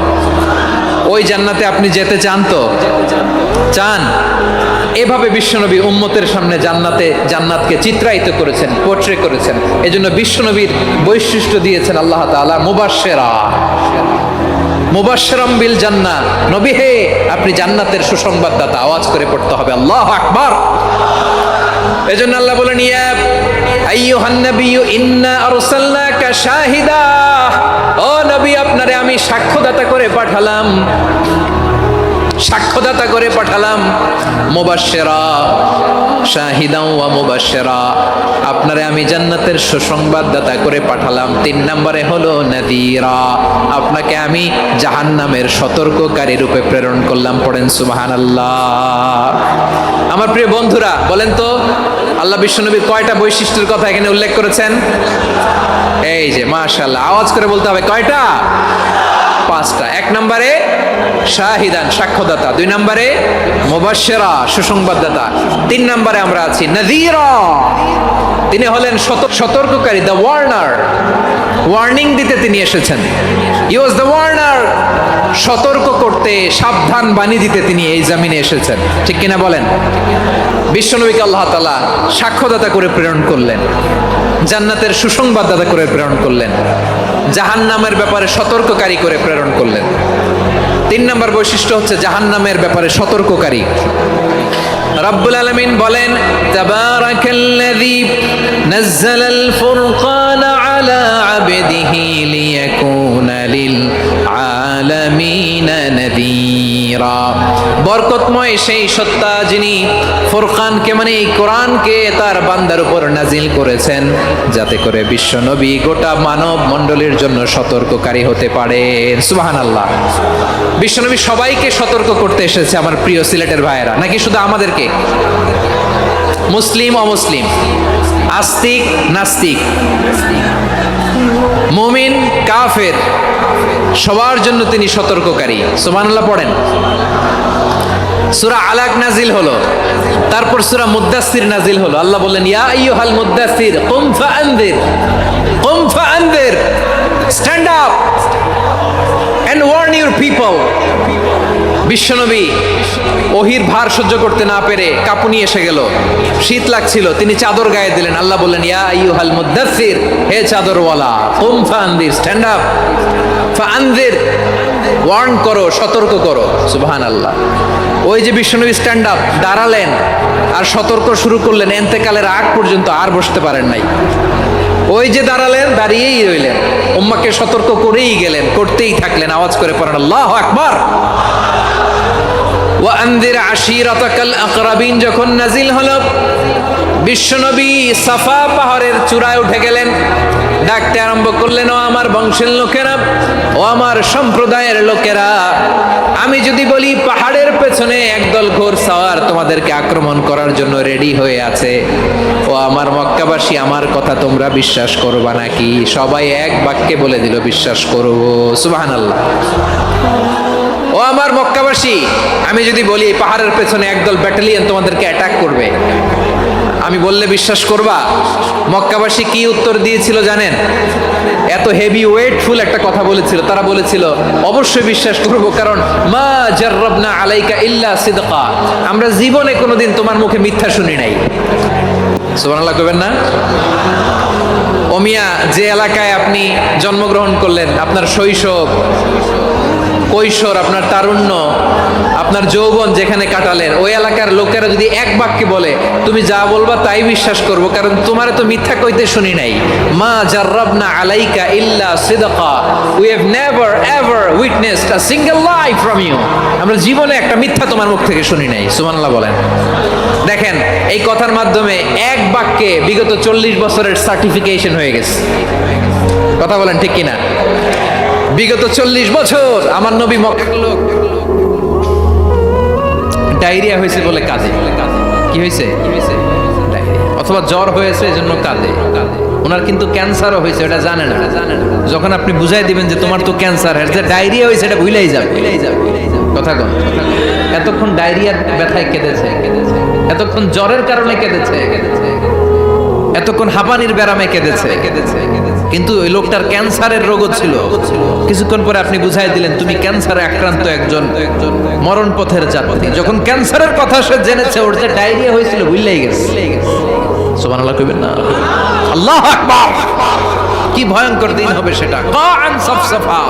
ওই জান্নাতে আপনি যেতে চান তো? চান? এভাবে বিশ্বনবী উম্মতের সামনে জান্নাতকে চিত্রায়িত করেছেন, পোট্রে করেছেন। এজন্য বিশ্বনবীর বৈশিষ্ট্য দিয়েছেন আল্লাহ তাআলা মুবাশশিরাম বিল জান্নাহ। নবী হে, আপনি জান্নাতের সুসংবাদদাতা। আওয়াজ করে পড়তে হবে আল্লাহু আকবার। এজন্য আল্লাহ বলেন, ইয়া আইয়ুহান নাবিয়্যু ইন্না আরসালনাকা শাহিদা। ও নবী, আপনারে আমি সাক্ষ্যদাতা করে পাঠালাম, সাক্ষ্যদাতা করে পাঠালাম। মুবাশশিরা, শাহিদাও ওয়া মুবাশশিরা, আপনারে আমি জান্নাতের সুসংবাদদাতা করে পাঠালাম। 3 নম্বরে হলো নাযীরা, আপনাকে আমি জাহান্নামের সতর্ককারী রূপে প্রেরণ করলাম। পড়েন সুবহানাল্লাহ। আমার প্রিয় বন্ধুরা, বলেন তো আল্লাহ বিশ্বনবীর কয়টা বৈশিষ্ট্যের কথা এখানে উল্লেখ করেছেন? এই যে মাশাআল্লাহ, আওয়াজ করে বলতে হবে, কয়টা? 5টা। 1 নম্বরে শাহিদান, সাক্ষ্যদাতা। 2 নম্বরে মুবাশশিরা, সুসংবাদদাতা। 3 নম্বরে আমরা আছি নাযীরা, তিনি হলেন সতর্ককারী, দ্য ওয়ার্নার। ওয়ার্নিং দিতে তিনি এসেছেন। হি ওয়াজ দ্য ওয়ার্নার, সতর্ক করতে, সাবধান বাণী দিতে তিনি এই জামিনে এসেছেন। ঠিক কিনা বলেন? বিশ্বনবীকে আল্লাহ তাআলা সাক্ষ্যদাতা করে প্রেরণ করলেন, জান্নাতের সুসংবাদদাতা করে প্রেরণ করলেন, জাহান্নামের ব্যাপারে সতর্ককারী করে প্রেরণ করলেন। 3 নম্বর বৈশিষ্ট্য হচ্ছে জাহান্নামের ব্যাপারে সতর্ককারী। রব্বুল আলামিন বলেন, তাবারাকাল্লাযী নাযালাল ফুরকানা আলা আবদিহি লিয়াকুনা লিল আলামিনা নাযীরা। মুনীরা। বরকতময় সেই সত্তা যিনি ফুরকানকে মানে এই কোরআনকে তার বান্দার উপর নাজিল করেছেন, যাতে করে বিশ্ব নবী গোটা মানব মণ্ডলীর জন্য সতর্ককারী হতে পারেন। সুবহানাল্লাহ। বিশ্ব নবী সবাইকে সতর্ক করতে এসেছে আমার প্রিয় সিলেটের ভাইয়েরা, নাকি শুধু আমাদেরকে? মুসলিম অমুসলিম, আস্তিক নাস্তিক, মুমিন কাফের, সবার জন্য তিনি সতর্ককারী। সুবহানাল্লাহ পড়েন। সূরা আলাক নাজিল হলো, তারপর সূরা মুদ্দাসসির নাজিল হলো। আল্লাহ বললেন, ইয়া আইয়ুহাল মুদ্দাসসির কুম ফাআনযির, কুম ফাআনযির, stand up and warn your people. বিশ্বনবী ওহির ভার সহ্য করতে না পেরে কাঁপুনি এসে গেল, শীত লাগছিল, তিনি চাদর গায়ে দিলেন। আল্লাহ বললেন, ইয়া আইয়ুহাল মুদ্দাসসির, হে চাদরওয়ালা, কুম ফাআনযির, স্ট্যান্ড আপ, ফাআনযির, ওয়ার্ন করো, সতর্ক করো। সুবহানাল্লাহ। ওই যে বিশ্বনবী স্ট্যান্ড আপ, দাঁড়ালেন আর সতর্ক শুরু করলেন, এন্তেকালের আগ পর্যন্ত আর বসতে পারেন নাই। ওই যে দাঁড়ালেন, দাঁড়িয়েই রইলেন, উম্মাহকে সতর্ক করেই গেলেন, করতেই থাকলেন। আওয়াজ করে পড়েন আল্লাহু আকবার। ওয়া আনযির আশীরাতাকাল আকরাবিন যখন নাজিল হলো, বিশ্বনবী সাফা পাহাড়ের চূড়ায় উঠে গেলেন, ডাকতে আরম্ভ করলেন, ও আমার বংশের লোকেরা, ও আমার সম্প্রদায়ের লোকেরা, আমি যদি বলি পাহাড়ের পেছনে একদল ঘোড়সাওয়ার তোমাদেরকে আক্রমণ করার জন্য রেডি হয়ে আছে, ও আমার মক্কাবাসী, আমার কথা তোমরা বিশ্বাস করবা নাকি? সবাই এক বাক্যে বলে দিল, বিশ্বাস করব। সুবহানাল্লাহ। ও আমার মক্কাবাসী, আমি যদি বলি পাহাড়ের পেছনে একদল ব্যাটালিয়ন তোমাদেরকে অ্যাটাক করবে, আমি বললে বিশ্বাস করবা? মক্কাবাসী কি উত্তর দিয়েছিল জানেন? এত হেভি ওয়েটফুল একটা কথা বলেছিল। তারা বলেছিল, অবশ্যই বিশ্বাস করব, কারণ মা জাররাবনা আলাইকা ইল্লা সিদকা, আমরা জীবনে কোনোদিন তোমার মুখে মিথ্যা শুনি নাই। সুবহানাল্লাহ কইবেন না? ও মিয়া, যে এলাকায় আপনি জন্মগ্রহণ করলেন, আপনার শৈশব, কৈশোর, আপনার তারুণ্য, আপনার যৌবন যেখানে কাটালেন, ওই এলাকার লোকেরা যদি এক বাক্যে বলে তুমি যা বলবা তাই বিশ্বাস করব, কারণ তোমারে তো মিথ্যা কইতে শুনি নাই। মা জাররাবনা আলাইকা ইল্লা সিদকা, we have never ever witnessed a single lie from you, আমরা জীবনে একটা মিথ্যা তোমার মুখ থেকে শুনি নাই। সুবহানাল্লাহ বলেন। দেখেন, এই কথার মাধ্যমে এক বাক্যে বিগত 40 বছরের সার্টিফিকেশন হয়ে গেছে। কথা বলেন ঠিক কিনা? বিগত 40 বছর আমার নবী মক্কার লোক ডায়রিয়া হয়েছে বলে কাঁদে। কি হয়েছে? অথবা জ্বর হয়েছে এজন্য কাঁদে। ওনার কিন্তু ক্যান্সারও হয়েছে, এটা জানে না। যখন আপনি বুঝাই দিবেন যে তোমার তো ক্যান্সার, যে ডায়রিয়া হয়েছে এটা ভুলেই যাবে। কথা কন। এতক্ষণ ডায়রিয়ার ব্যথায় কেঁদেছে, এতক্ষণ জ্বরের কারণে কেঁদেছে, এতক্ষণ হাঁপানির ব্যারামে কেঁদেছে, কিন্তু ওই লোকটার ক্যান্সারের রোগও ছিল। কিছুক্ষণ পরে আপনি বুঝাই দিলেন তুমি ক্যান্সারে আক্রান্ত একজন মরণ পথের যাত্রী। যখন ক্যান্সারের কথা সে জেনেছে, ওর যে ডায়রিয়া হয়েছিল ভুলেই গেছে। সুবহানাল্লাহ কইবেন না? আল্লাহু আকবার। কি ভয়ঙ্কর দিন হবে সেটা। কান সাফসাফা,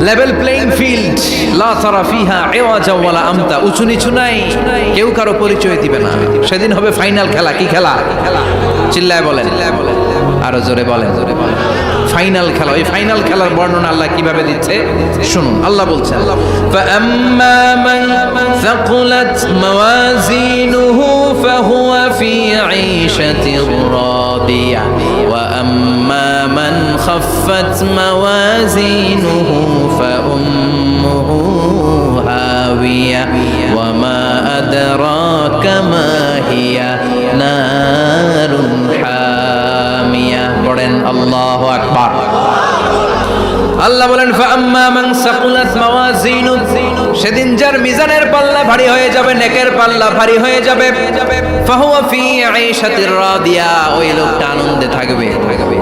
লেভেল প্লেইং ফিল্ড, লা তারা ফিহা ইওয়াজা ওয়ালা আমতা, উঁচু নিচু নাই, কেউ কারো পরিচয় দিবে না। সেদিন হবে ফাইনাল খেলা। কি খেলা? চিল্লায় বলেন, আরো জোরে বলেন। ফাইনাল খেলা। ওই ফাইনাল খেলার বর্ণনা আল্লাহ কিভাবে দিচ্ছে শুনুন। আল্লাহ বলছেন, ফাআম্মা মান সাকুলাত মাওয়াজিনুহু ফাহুয়া ফি ঈশাতির রাদিয়া ওয়া আম্মা মান খাফফাত মাওয়াজিনুহু ফাউম্মুহু হাওিয়া ওয়া মা আদরাকা মা হিয়া নারুন হামিয়া। পড়েন আল্লাহু আকবার। আল্লাহ বলেন, ফাআম্মা মান সাকুলাত মাওয়াজিনু, সেদিন যার মিজানের পাল্লা ভারী হয়ে যাবে, নেকের পাল্লা ভারী হয়ে যাবে, ফাহুয়া ফি ঈশাতির রাদিয়া, ওই লোকটা আনন্দে থাকবে।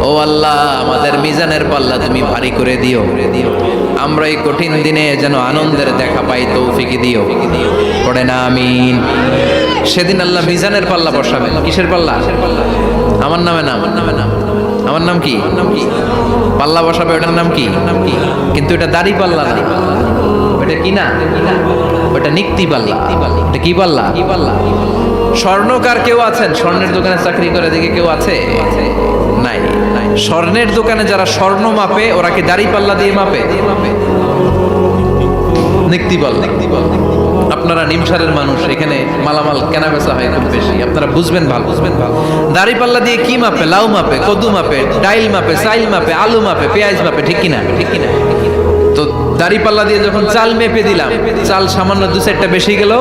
ও আল্লাহ, আমাদের মিজানের পাল্লা তুমি ভারী করে দিও, আমরা এই কঠিন দিনে যেন আনন্দের দেখা পাই, তৌফিক দিও। পড়েন আমিন। সেদিন আল্লাহ মিজানের পাল্লা বসাবেন। কিসের পাল্লা? আমার নামে নাম। আমার নাম কি? পাল্লা বসাবে, ওটার নাম কি? কিন্তু এটা দাড়ি পাল্লা না, ওটা কি না, ওটা নিক্তি পাল্লা। এটা কি পাল্লা? স্বর্ণকার কেউ আছেন? স্বর্ণের দোকানে চাকরি করে দেখে কেউ আছে? নাই। স্বর্ণের দোকানে যারা স্বর্ণ মাপে, ওরা কি দাড়ি পাল্লা দিয়ে মাপে? নিক্তি পাল্লা। আপনারা নিমসারের মানুষ, এখানে মালামাল কেনা বেচা হয় খুব বেশি, আপনারা বুঝবেন ভালো। দাড়ি পাল্লা দিয়ে কি মাপে? লাউ মাপে, কদু মাপে, ডাইল মাপে, চাইল মাপে, আলু মাপে, পেঁয়াজ মাপে, ঠিক কিনা? তো দাড়ি পাল্লা দিয়ে যখন চাল মেপে দিলাম, চাল সামান্য 2-4টা বেশি গেল,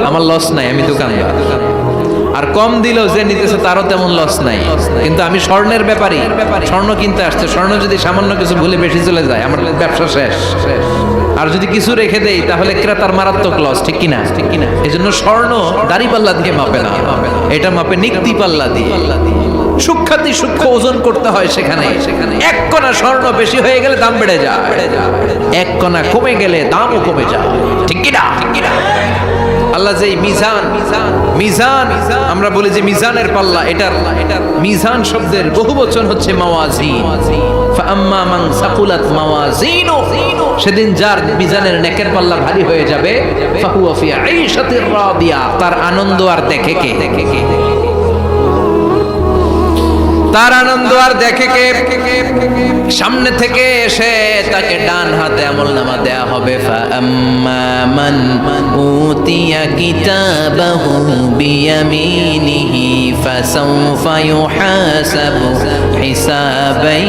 আমার লস নাই, আমি দোকানদার। আর কম দিলেও যে নিতেছে তারও তেমন লস নাই। কিন্তু আমি স্বর্ণের ব্যাপারী, স্বর্ণ কিনতে আসছে, স্বর্ণ যদি সামান্য কিছু ভুলে বেশি চলে যায়, আমার ব্যবসা শেষ। আর যদি কিছু রেখে দেই তাহলে ক্রেতার মারাত্মক লস, ঠিক কিনা? এই জন্য স্বর্ণ দাড়ি পাল্লা দিয়ে মাপে না, এটা মাপে নিক্তি পাল্লা দিয়ে। সূক্ষ্মাতি সূক্ষ্ম ওজন করতে হয় সেখানে। এক কণা স্বর্ণ বেশি হয়ে গেলে দাম বেড়ে যায়, এক কণা কমে গেলে দামও কমে যায়, ঠিক কিনা? আল্লাহ যে মিজান, আমরা বলি যে মিজানের পাল্লা, এটার মিজান শব্দের বহুবচন হচ্ছে মাওয়াজিন। ফাআম্মা মান সাকুলাত মাওয়াজিনুহু, সেদিন যার মিজানের নেকের পাল্লা ভারী হয়ে যাবে, ফাহুয়া ফি আইশাতির রাদিয়া, তার আনন্দ আর দেখে কে? তার আনন্দ আর দেখে কে? সামনে থেকে এসে তাকে ডান হাতে আমলনামা দেয়া হবে। ফাআম্মা মান উতিয়া কিতাবাহু বিয়ামিনিহি ফাসাউফা ইউহাসাবু হিসাবান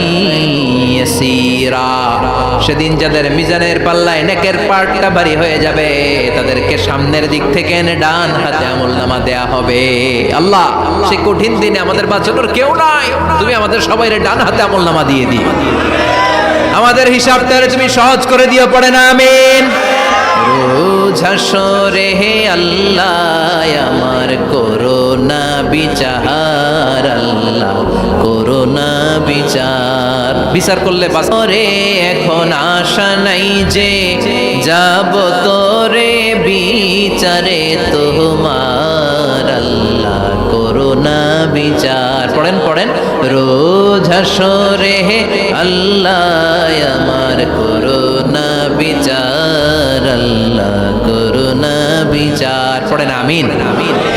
ইয়াসীরা, সেদিন যাদের মিজানের পাল্লায় নেকের পার্টটা ভারী হয়ে যাবে, তাদেরকে সামনের দিক থেকে এনে ডান হাতে আমলনামা দেয়া হবে। আল্লাহ, সেই কঠিন দিনে আমাদের বাঁচানোর কেউ নাই, তুমি আমাদের সবাইরে ডান হাতে আমলনামা দিয়ে দিও, আমাদের হিসাবটা তুমি সহজ করে দিও, পড়ে না আমিন। রোজ হাসরে হে আল্লাহ আমার করোনা বিচার, আল্লাহ করোনা বিচার, বিচার করলে বাসরে এখন আশা নাই যে যাব তোরে বিচারে তোমার, আল্লাহ করোনা বিচার। পড়েন রোজ হাসরে হে আল্লাহ আমার করোনা বিচার, আল্লাহ করোনা বিচার, পড়েন আমিন।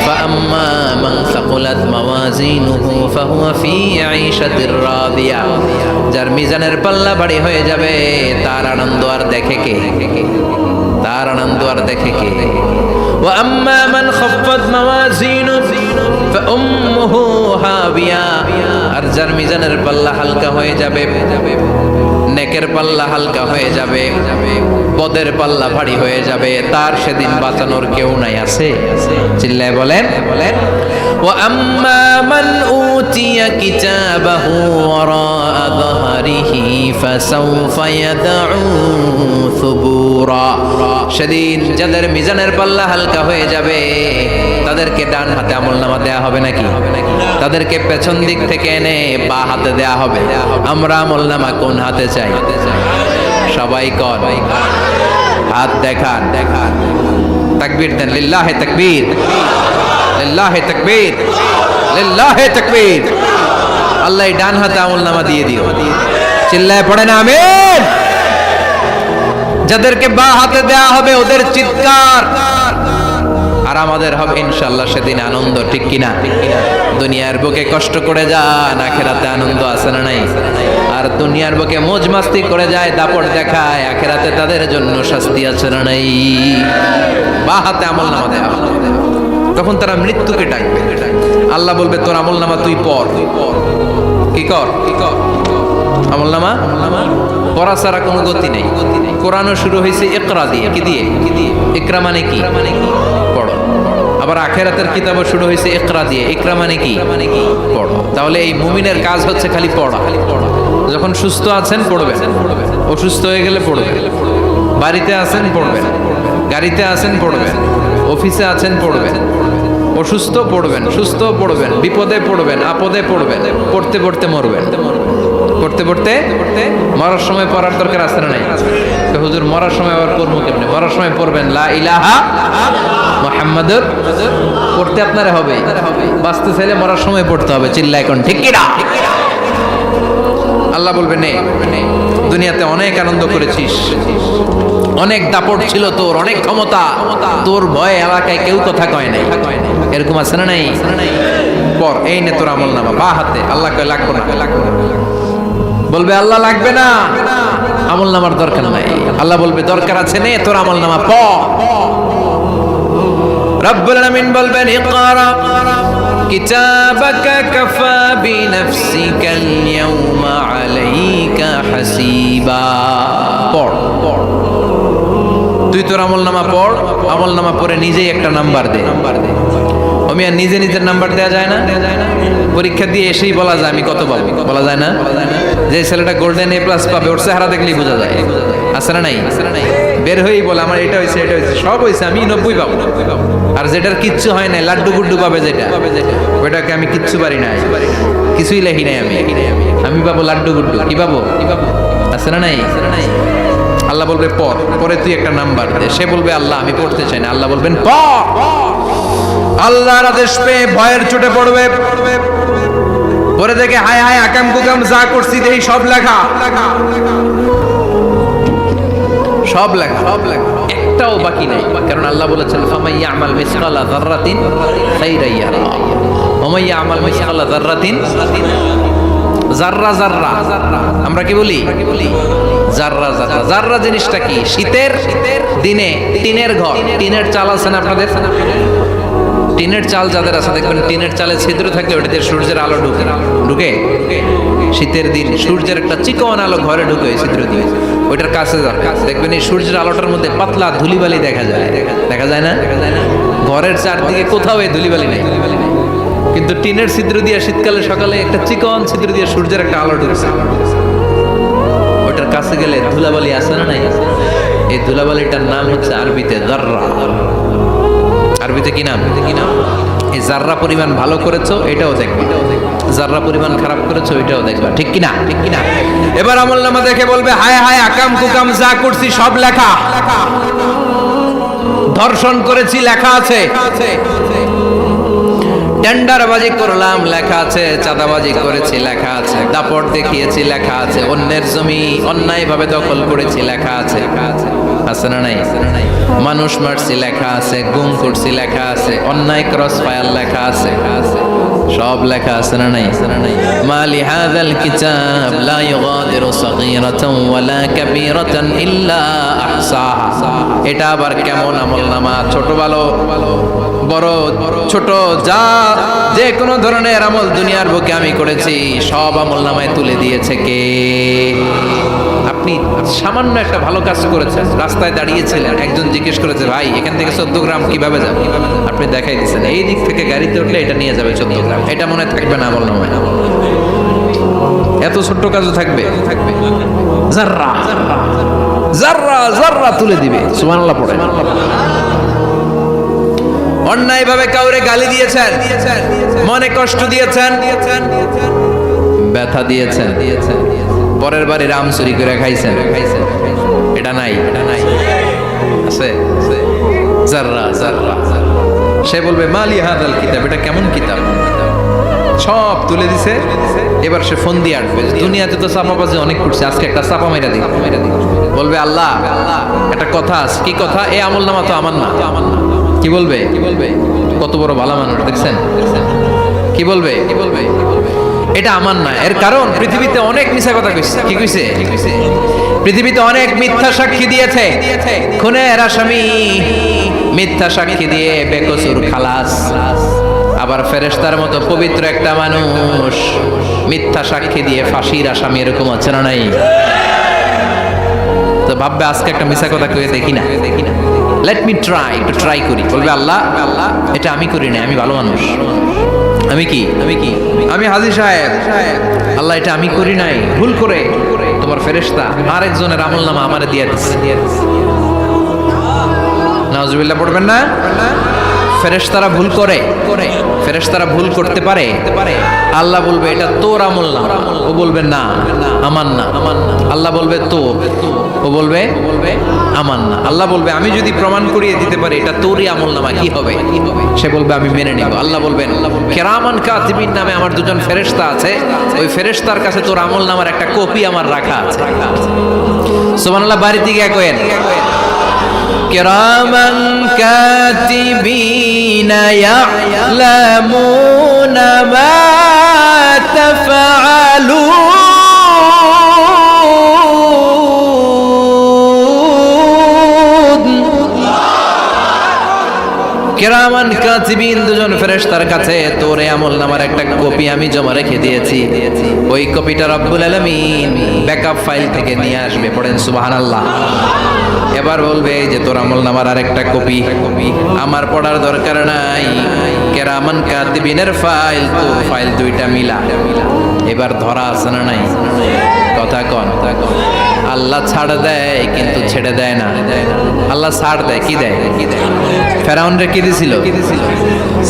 ফাআম্মা মান সাকুলাত মাওয়াজিনুহু ফাহুয়া ফি আইশাতির রাদিয়া, যার মিজানের পাল্লা ভারী হয়ে যাবে, তার আনন্দ আর দেখে কে? তার আনন্দ আর দেখে কে? ওয়া আম্মা মান খাফফাত মাওয়াজিনুহু ফাউম্মুহু হাবিয়া, আর যার মিজানের পাল্লা হালকা হয়ে যাবে, নেকের পাল্লা হালকা হয়ে যাবে, পদের পাল্লা ভারী হয়ে যাবে, তার সেদিন বাঁচানোর কেউ নাই। আছে? চিল্লায় বলেন। ওয়া আম্মা মান উতিয়া কিতাবাহু ওয়ারাআ যাহরিহি ফাসাউফা ইয়াদউ সুবুরা, সেদিন যাদের মিজানের পাল্লা হালকা হয়ে যাবে, তাদেরকে ডান হাতে আমলনামা দেয়া হবে নাকি? তাদেরকে পেছন দিক থেকে এনে বা হাতে দেয়া হবে। আমরা আমলনামা কোন হাতে চাই? সবাই কর, হাত দেখান, তাকবীর দেন, লিল্লাহে তাকবীর, লিল্লাহে তাকবীর, লিল্লাহে তাকবীর। আল্লাহ ডান হাতে আমলনামা দিয়ে দিও, চিল্লায় পড়েন আমিন। যাদেরকে বা হাতে দেয়া হবে ওদের চিৎকার, আর আমাদের হবে ইনশাআল্লাহ সেদিন আনন্দ, ঠিক কিনা? দুনিয়ার বুকে কষ্ট করে যান, আখেরাতে আনন্দ আছে না নাই? আর দুনিয়ার বুকে মौज মাস্তি করে যায়, দাপট দেখায়, আখেরাতে তাদের জন্য শাস্তি আছে না নাই? বা হাতে আমলনামা দেয়া হবে, তখন তারা মৃত্যুকে ডাকবে। আল্লাহ বলবে তোর আমলনামা তুই পড়। কি কর? আমলনামা পড়া ছাড়া কোনো গতি নেই। কোরআনও শুরু হয়েছে ইকরা দিয়ে। কি দিয়ে? ইকরা মানে কি? পড়ো। আবার আখেরাতের কিতাবও শুরু হয়েছে ইকরা দিয়ে। ইকরা মানে কি? পড়ো। তাহলে এই মুমিনের কাজ হচ্ছে খালি পড়া। যখন সুস্থ আছেন পড়বেন, অসুস্থ হয়ে গেলে পড়বেন, বাড়িতে আছেন পড়বেন, গাড়িতে আছেন পড়বেন, অফিসে আছেন পড়বেন, অসুস্থ পড়বেন, সুস্থ পড়বেন, বিপদে পড়বেন, আপদে পড়বেন, পড়তে পড়তে মরবেন, পড়তে পড়তে মরার সময় পড়ার দরকার আছে না নাই? হুজুর মরার সময় আবার পড়বো কেমনে? মরার সময় পড়বেন লা ইলাহা মুহাম্মাদুর, পড়তে আপনারা হবে, বাঁচতে চাইলে মরার সময় পড়তে হবে। চিল্লা এখন ঠিক কিনা? আল্লাহ বলবেন নে, দুনিয়াতে অনেক আনন্দ করেছিস, অনেক দাপট ছিল তোর, অনেক ক্ষমতা, তোর ভয়ে এলাকায় কেউ কথা কয় নাই, এরকম আছে না নাই? পর এই নে তোর আমলনামা বা হাতে। আল্লাহ কয় লাগবো না, বলবে আল্লাহ লাগবে না, আমল নামার দরকার নাই। আল্লাহ বলবে দরকার আছে নে, তোর আমল নামা পড়। রব্বুল আলামিন বলবেন ইকরা কিতাবাকা কাফা বিনাফসিকাল ইয়াওমা আলাইকা হাসিবা। পড়, তুই তোর আমল নামা পড়, আমল নামা পড়ে নিজেই একটা নাম্বার দে। আমি আর নিজে নিজের নাম্বার দেওয়া যায় না? পরীক্ষা দিয়ে এসেই বলা যায় আমি কত পাবো, বলা যায় না? যে ছেলেটা গোল্ডেন এ প্লাস পাবে ওর চেহারা দেখলেই বোঝা যায়, আছে না নাই? বের হয়েই বলে আমার এটা হয়েছে, এটা হয়েছে, সব হয়েছে, আমি 90 পাবো। আর যেটার কিচ্ছু হয় নাই, লাড্ডু গুড্ডু পাবে যেটা, ওইটাকে আমি কিচ্ছু পারি নাই, কিছুই লেখি নাই আমি পাবো লাড্ডু গুড্ডু। কি পাবো? আছে না নাই? আল্লাহ বলবে পড়, পরে তুই একটা নাম্বার দে। সে বলবে আল্লাহ আমি পড়তে চাই না। আল্লাহ বলবেন পড়। আল্লাহর আদেশ পেয়ে ভয়ের চোটে পড়বে, পরে দেখে হায় হায় আকাম কুকাম যা করছি দেখি সব লেখা, সব লেখা, একটাও বাকি নাই। কারণ আল্লাহ বলেছেন ফামাইয়া আমাল মিসকালা যাররাতিন খাইরান ইয়ারা ওয়া মাইয়া আমাল মিসকালা যাররাতিন, জাররা জাররা আমরা কি বলি? জাররা জাররা। জাররা জিনিসটা কি? শীতের দিনে টিনের ঘর, টিনের চাল আছে না আপনাদের? টিনের চাল যাদের আছে দেখবেন টিনের চালে ছিদ্র থাকলে ওটাতে সূর্যের আলো ঢুকে। শীতের দিন সূর্যের একটা চিকন আলো ঘরে ঢুকে ছিদ্র দিয়ে, ওইটার কাছে যাবে দেখবেন এই সূর্যের আলোটার মধ্যে পাতলা ধুলিবালি দেখা যায়, দেখা যায় না? ঘরের চারদিকে কোথাও এই ধুলিবালি নেই, কিন্তু টিনের ছিদ্র দিয়ে শীতকালে সকালে একটা চিকন ছিদ্র দিয়ে সূর্যের একটা আলো ঢুকছে, ওইটার কাছে গেলে ধুলাবালি আছে না নাই? এই ধুলাবালিটার নাম হচ্ছে আরবিতে জাররা। আরবিতে কি নাম? এই জাররা পরিমাণ ভালো করেছো এটাও দেখবে, জাররা পরিমাণ খারাপ করেছো এটাও দেখবা, ঠিক কিনা? ঠিক কিনা? এবার আমলনামা দেখে বলবে হায় হায় আকাম কুকাম যা করছি সব লেখা, ধর্ষণ করেছি লেখা আছে, টেন্ডারবাজি করলাম লেখা আছে, চাঁদাবাজি করেছি লেখা আছে, দাপট দেখিয়েছি লেখা আছে, অন্যের জমি অন্যায়ভাবে দখল করেছি লেখা আছে, আছে না নাই? মানুষ মারছি লেখা আছে, গুম করছি লেখা আছে, অন্যায় ক্রস ফায়ার লেখা আছে, সব লেখা আছে না নাই? মালি হাযাল কিতাব লা ইউগাদিরু সাগীরাতান ওয়ালা কাবীরাতান ইল্লা আহসাহা। এটা আবার কেমন আমলনামা? ছোট ভালো বড় ছোট যা যে কোনো ধরনের আমল দুনিয়ার বুকে আমি করেছি সব আমলনামায় তুলে দিয়েছে কে? আপনি সামান্য একটা ভালো কাজ করেছেন, রাস্তায় দাঁড়িয়েছিলেন, একজন জিজ্ঞেস করেছে ভাই এখান থেকে 14 গ্রাম কিভাবে যাবে, আপনি দেখাই দিচ্ছেন এই দিক থেকে গাড়িতে উঠলে এটা নিয়ে যাবে 14 গ্রাম, এটা মনে থাকবে না আমলনামায়? এত ছোট্ট কাজও থাকবে? জাররা জাররা জাররা তুলে দিবে। সুবহানাল্লাহ পড়ে। অন্যায়ভাবে কাউরে গালি দিয়েছেন, মনে কষ্ট দিয়েছেন, ব্যথা দিয়েছেন, পরের বাড়ি রাম চুরি করে খাইছেন, এটা নাই? আছে জাররা জাররা। সে বলবে মালি হাযাল কিতাব, এটা কেমন কিতাব? সব তুলে দিছে। এবার সে ফোন দিয়ে আসবে, দুনিয়াতে তো চাপাবাজি অনেক করছে, আজকে একটা চাপা মাইরা দিই। বলবে আল্লাহ একটা কথা আছে। কি কথা? এই আমলনামা তো আমার না। কি বলবে? কত বড় ভালো মানুষ দেখছেন? কি বলবে? এটা আমার না। এর কারণ পৃথিবীতে অনেক মিথ্যা কথা কইছে। কি কইছে? পৃথিবীতে অনেক মিথ্যা সাক্ষী দিয়েছে, খুনের আসামি মিথ্যা সাক্ষী দিয়ে বেকসুর খালাস। আবার ফেরেশতার মতো পবিত্র একটা মানুষ মিথ্যা সাক্ষী দিয়ে ফাঁসির আসামি, এরকম আছে না নাই? তো ভাববে আজকে একটা মিথ্যা কথা কয়ে দেখি না, লেট মি ট্রাই করি। বলবে আল্লাহ এটা আমি করি না, আমি ভালো মানুষ, আমি হাজী সাহেব, আল্লাহ এটা আমি করি নাই, ভুল করে তোমার ফেরেশতা আরেকজনের আমলনামা আমারে দিয়ে দিচ্ছে। নাউজুবিল্লাহ পড়বেন না? ফেরেশতারা ভুল করে, ফেরেশতারা ভুল করতে পারে। আল্লাহ বলবে এটা তোর আমলনামা, ও বলবে না আমার না। আল্লাহ বলবে তোর, ও বলবে আমার না। আল্লাহ বলবে আমি যদি প্রমাণ করিয়ে দিতে পারি এটা তোরই আমলনামা, কি হবে? সে বলবে আমি মেনে নিব। আল্লাহ বলবেন কিরামান কাতিবিন নামে আমার দুজন ফেরেশতা আছে, ওই ফেরেশতার কাছে তোর আমলনামার একটা কপি আমার রাখা আছে। সুবহানাল্লাহ। বাড়িতে গিয়ে কয়েন কিরামান কাতিবিনা ইয়ালামুনা মা তাফআলুন। কেরামান কাতিবিন দুজন ফেরেশতার কাছে তোর এই আমলনামার একটা কপি আমি জমা রেখে দিয়েছি, ওই কপিটা রব্বুল আলামিন ব্যাকআপ ফাইল থেকে নিয়ে আসবে। পড়েন সুবহানাল্লাহ। এবার বলবে যে তোর আমলনামার আরেকটা কপি আমার পড়ার দরকার নাই, কেরামান কাতিবিনের ফাইল তোর ফাইল দুইটা মিলা। এবার ধরা আছে না নাই? কথা কন। আল্লাহ ছাড় দেয় কিন্তু ছেড়ে দেয় না। আল্লাহ ছাড় দেয়, কি দেয়? ফেরাউনরে কি দিছিল?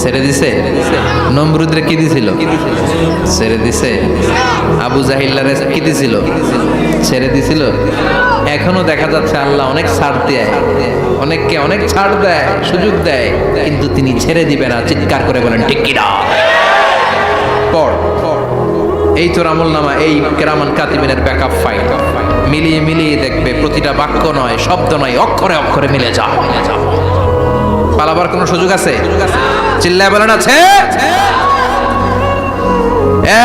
ছেড়ে দিছে। নমরুদরে কি দিছিল? ছেড়ে দিছে। আবু জাহিল্লারে কি দিছিল? ছেড়ে দিছিল। এখনো দেখা যাচ্ছে আল্লাহ অনেক ছাড় দেয়, অনেককে অনেক ছাড় দেয়, সুযোগ দেয়, কিন্তু তিনি ছেড়ে দিবে না। চিৎকার করে বলেন ঠিক কি না? পড়। এই তোর আমলনামা, এই কেরামান কাতিবিনের ব্যাকআপ ফাইল মিলিয়ে মিলিয়ে দেখবে প্রতিটা বাক্য নয়, শব্দ নয়, অক্ষরে অক্ষরে মিলে যাও। পালাবার কোনো সুযোগ আছে? চিল্লায় বলেন আছে।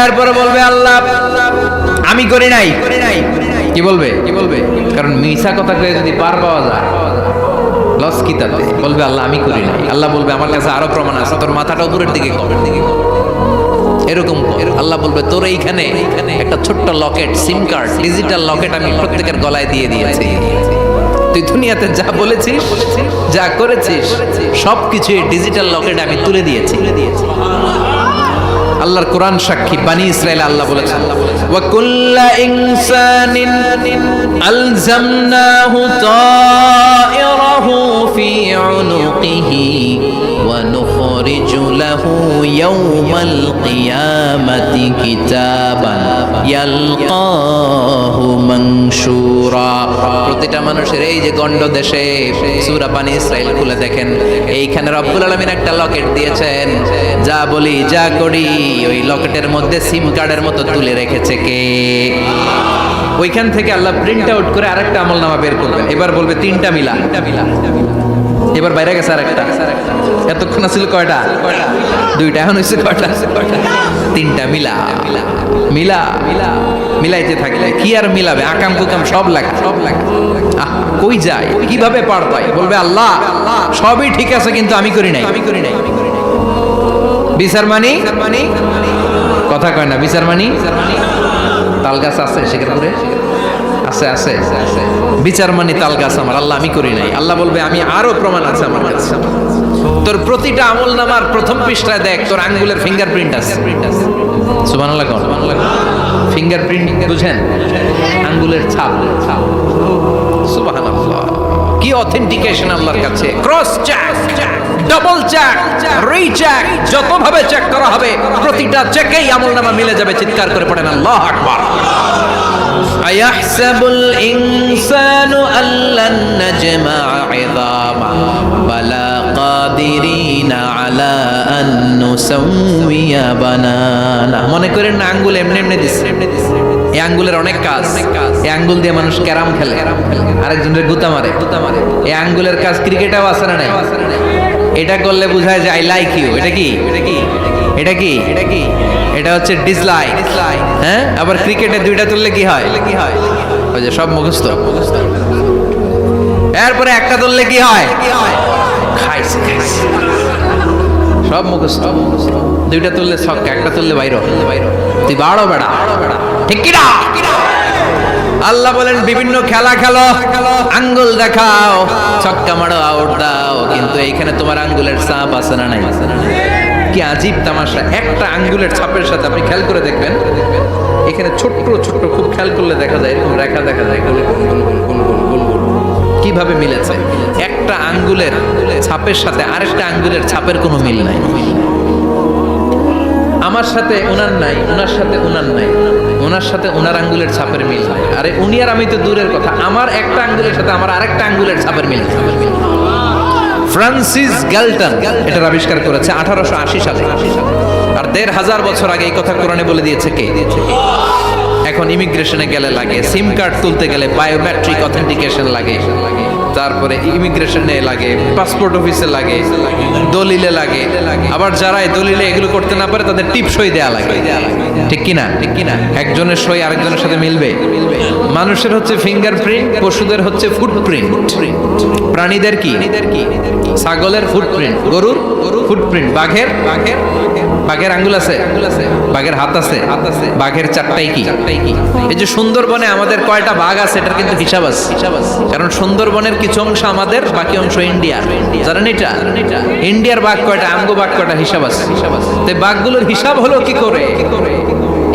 এরপরে বলবে আল্লাহ আমি করি নাই। কি বলবে? কারণ মিছা কথা কয়ে যদি পার পাওয়া যায় লস কি তাতে? বলবে আল্লাহ আমি করি নাই। আল্লাহ বলবে আমার কাছে আরো প্রমাণ আছে, তোর মাথাটা উপরের দিকে কর। এরকম আল্লাহ বলবে তোর এইখানে একটা ছোট্ট লকেট, সিম কার্ড, ডিজিটাল লকেট আমি প্রত্যেকের গলায় দিয়ে দিয়েছি। তুই দুনিয়াতে যা বলেছিস, যা করেছিস, সবকিছু এই ডিজিটাল লকেট আমি তুলে দিয়েছি। আল্লাহর কোরআন সাক্ষী, বানি ইসরাইল আল্লাহ বলেছেন ওয়া কুল্লা ইনসানিন আলজামনাহু তায়রাহু ফি উনুকিহি ওয়া নুখরিজু লাহু ইয়াওমাল কিয়ামাতি কিতাবান ইয়ালকাহু মানশুরা। প্রতিটা মানুষের এই যে গন্ড দেশে সূরা বানি ইসরাইল খুলে দেখেন, এইখানে রব্বুল আলামিন একটা লকেট দিয়েছেন। যা বলি, যা করি, ওই লকেটের মধ্যে সিম কার্ডের মতো তুলে রেখেছে কে? ওইখান থেকে আল্লাহ প্রিন্ট আউট করে আরেকটা আমলনামা বের করবেন। এবার বলবে তিনটা মিলা। এবার বাইরে গেছে আরেকটা। এতক্ষণ ছিল কয়টা? দুইটা। এখন হয়েছে কয়টা? তিনটা মিলা। মিলাইতে থাকলে কি আর মিলাবে? আকাম কুকাম সব লেখা। কই যায়, কিভাবে পার পায়? বলবে আল্লাহ সবই ঠিক আছে কিন্তু আমি করি নাই। বিচার মানি কথা কয় না। বিচার মানি তাল গাছ আছে সেখানে আছে বিচার মানি তাল গাছ আমার। আল্লাহ আমি করি নাই। আল্লাহ বলবে আমি আরো প্রমাণ আছে আমার কাছে। তোর প্রতিটা আমলনামার প্রথম পৃষ্ঠায় দেখ তোর আঙ্গুলের ফিঙ্গারপ্রিন্ট আছে। সুবহানাল্লাহ। ফিঙ্গারপ্রিন্ট বুঝেন? আঙ্গুলের ছাপ। সুবহানাল্লাহ। কি অথেন্টিকেশন আল্লাহর কাছে। Cross check, double check, recheck, যতভাবে চেক করা হবে প্রতিটা চেকেই আমলনামা মিলে যাবে। চিৎকার করে পড়েন আল্লাহু আকবার। আয়াহসাবুল ইনসানু আল্লান নাজমা ইযামা বালা কাদিরিনা আলা আন নুসাউইয়া বানানা। মনে করেন না আঙ্গুল এমনি এমনি দিছে। এই আঙ্গুলের অনেক কাজ। এই আঙ্গুল দিয়ে মানুষ ক্যারাম খেলে, আরেকজনের গুতা মারে। এই আঙ্গুলের কাজ ক্রিকেটেও আছে না নাই? এটা করলে বোঝায় যে আই লাইক ইউ। এটা কি? এটা হচ্ছে ডিসলাইক। হ্যাঁ, আবার ক্রিকেটে দুইটা তুললে কি হয়? ওই যে সব মুখস্থ। এরপরে একটা তুললে কি হয়? খাইছে। সব মুখস্থ। দুইটা তুললে ছক্কা, একটা তুললে বাইরে। তুই বাড়ো বেড়া, ঠিক কি না? আল্লাহ বলেন বিভিন্ন খেলা খেলো, আঙ্গুল দেখাও, ছক্কা মারো, আউট দাও, কিন্তু এইখানে তোমার আঙ্গুলের ছাপ আছে না নাই? কি আজীব তামাশা। একটা আঙ্গুলের ছাপের সাথে আপনি খেয়াল করে দেখবেন, এখানে ছোট্ট ছোট্ট খুব খেয়াল করলে দেখা যায় এরকম রেখা দেখা যায়, গোল গোল গোল গোল গোল গোল গোল। কিভাবে মিলেছে? একটা আঙ্গুলের ছাপের সাথে আরেকটা আঙ্গুলের ছাপের কোনো মিল নাই। আমার সাথে ওনার নাই, ওনার সাথে ওনার নাই, ওনার সাথে ওনার আঙ্গুলের ছাপের মিল নাই। আরে উনি আর আমি তো দূরের কথা, আমার একটা আঙ্গুলের সাথে আমার আরেকটা আঙ্গুলের ছাপের মিল। ফ্রান্সিস গ্যালটন এটার আবিষ্কার করেছে 1880 সালে। আর 1500 বছর আগে এই কথা কোরআনে বলে দিয়েছে কে? এখন ইমিগ্রেশনে গেলে লাগে, সিম কার্ড তুলতে গেলে বায়োমেট্রিক অথেন্টিকেশন লাগে। তারপরে ইমিগ্রেশনে লাগে, পাসপোর্ট অফিসে লাগে, দলিলে লাগে। আবার যারা এই দলিলে এগুলো করতে না পারে তাদের টিপ সই দেয়া লাগে, ঠিক কিনা? একজনের সই আরেকজনের সাথে মিলবে? মানুষের হচ্ছে ফিঙ্গারপ্রিন্ট, পশুদের হচ্ছে ফুটপ্রিন্ট। প্রাণীদের কি? ছাগলের ফুটপ্রিন্ট, গরুর ফুটপ্রিন্ট, বাঘের আঙ্গুল আছে, বাঘের হাত আছে, বাঘের চারটাই কি? এই যে সুন্দরবনে আমাদের কয়টা বাঘ আছে এটার কিন্তু হিসাব আছে, কারণ সুন্দরবনের কিছু অংশ আমাদের, বাকি অংশ ইন্ডিয়া। জানেন এটা? ইন্ডিয়ার বাঘ কয়টা, আমগো বাঘ কয়টা, হিসাব আছে। তো বাঘগুলোর হিসাব হলো কি করে?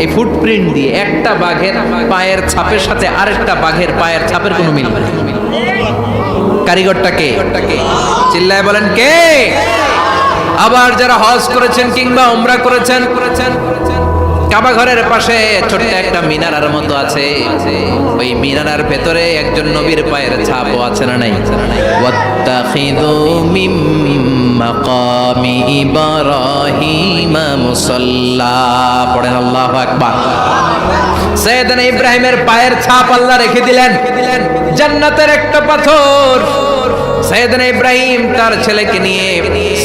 এই ফুটপ্রিন্ট দিয়ে। একটা বাঘের পায়ের ছাপের সাথে আরেকটা বাঘের পায়ের ছাপের কোনো মিল নেই। কারিগরটা কে? চিল্লায় বলেন কে? আবার যারা হজ করেছেন কিংবা উমরা করেছেন, কাবা ঘরের পাশে ছোট্ট একটা মিনারার মতো আছে, ওই মিনারার ভেতরে একজন নবীর পায়ের ছাপও আছে না নাই? ওয়াত্তাখিযু মিম মাকামি ইব্রাহিম মুসাল্লা, পড়েন আল্লাহু আকবার। সাইয়েদনা ইব্রাহিমের পায়ের ছাপ আল্লাহ রেখে দিলেন জান্নাতের একটা পাথর। সাইয়েদনা ইব্রাহিম তার ছেলেকে নিয়ে,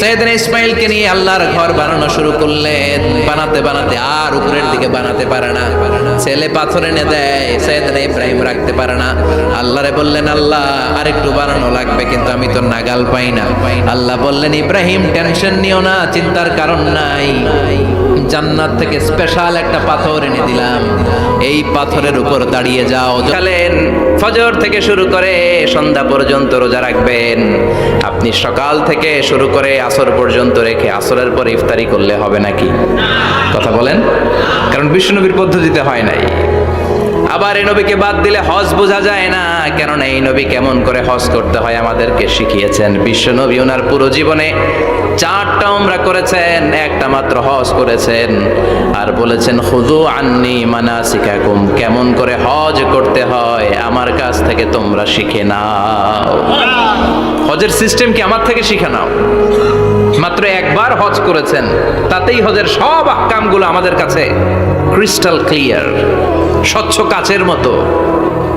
সাইয়েদনা ইসমাইলকে নিয়ে আল্লাহর ঘর বানানো শুরু করলেন। বানাতে বানাতে আর উপরের দিকে বানাতে পারে না, ছেলে পাথর এনে দেয়, সাইয়েদনা ইব্রাহিম রাখতে পারে না। আল্লাহরে বললেন, আল্লাহ আরেকটু বানানো লাগবে, কিন্তু আমি তো নাগাল পাই না। আল্লাহ বললেন, ইব্রাহিম টেনশন নিও না, চিন্তার কারণ নাই, জান্নাত থেকে স্পেশাল একটা পাথর এনে দিলাম, এই পাথরের উপর দাঁড়িয়ে যাও। চলেন, ফজর থেকে শুরু করে সন্ধ্যা পর্যন্ত রোজা রাখবেন। আপনি সকাল থেকে শুরু করে আসর পর্যন্ত রেখে আসরের পর ইফতারি করলে হবে নাকি? কথা বলেন। কারণ বিশ্বনবীর পদ্ধতিতে হয় নাই। আবার এই নবীকে বাদ দিলে হজ বোঝা যায় না, কেননা এই নবী কেমন করে হজ করতে হয় আমাদেরকে শিখিয়েছেন। বিশ্বনবী ওনার পুরো জীবনে 4টা উমরা করেছেন, একটা মাত্র হজ করেছেন। আর বলেছেন, খুযু আন্নী মানাসিকাকুম, কেমন করে হজ করতে হয় আমার কাছ থেকে তোমরা শিখে নাও। হজের সিস্টেম কি আমার থেকে শিখে নাও। মাত্র একবার হজ করেছেন, তাতেই হজের সব আহকামগুলো আমাদের কাছে ক্রিস্টাল ক্লিয়ার, স্বচ্ছ কাচের মতো,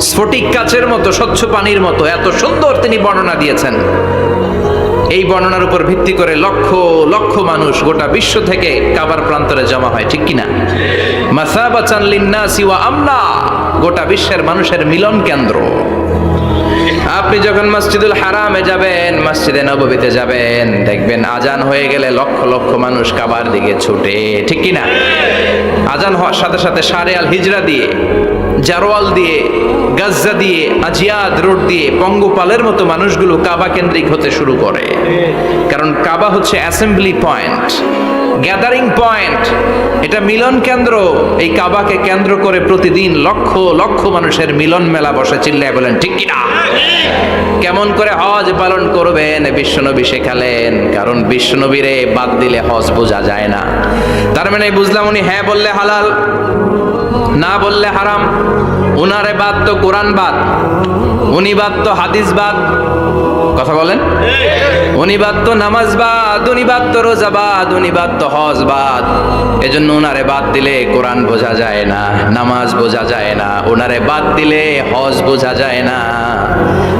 স্ফটিক কাচের মতো, স্বচ্ছ পানির মতো, এত সুন্দর তিনি বর্ণনা দিয়েছেন। এই বর্ণনার উপর ভিত্তি করে লক্ষ লক্ষ মানুষ গোটা বিশ্ব থেকে কাবার প্রান্তরে জমা হয়, ঠিক কিনা? মাসাবাতান লিন্নাসি ওয়া আমনা, গোটা বিশ্বের মানুষের মিলন কেন্দ্র। আপনি যখন মসজিদুল হারামে যাবেন, মসজিদে নববীতে যাবেন, দেখবেন আজান হয়ে গেলে লক্ষ লক্ষ মানুষ কাবার দিকে ছুটে, ঠিক কিনা? আজান হওয়ার সাথে সাথে শারে আল হিজরা দিয়ে, জারওয়াল দিয়ে, গাজ্জা দিয়ে, আজিয়াদ রোড দিয়ে পঙ্গপালের মতো মানুষগুলো কাবা কেন্দ্রিক হতে শুরু করে। কারণ কাবা হচ্ছে অ্যাসেম্বলি পয়েন্ট, গ্যাদারিং পয়েন্ট, এটা মিলন কেন্দ্র। এই কাবাকে কেন্দ্র করে প্রতিদিন লক্ষ লক্ষ মানুষের মিলন মেলা বসে। চিল্লায় বলেন ঠিক কিনা? কেমন করে হজ পালন করবেন বিশ্বনবী শেখালেন, কারণ বিশ্বনবীরে বাদ দিলে হজ বোঝা যায় না। তার মানে বুঝলাম উনি হ্যাঁ বললে হালাল, না বললে হারাম। উনারে বাদ তো কোরআন বাদ, উনি বাদ তো হাদিস বাদ। কথা বলেন। উনি বাদ তো নামাজ বাদ, উনি বাদ তো রোজা বাদ, উনি বাদ তো হজ বাদ। এজন্য উনারে বাদ দিলে কোরআন বোঝা যায় না, নামাজ বোঝা যায় না, উনারে বাদ দিলে হজ বোঝা যায় না।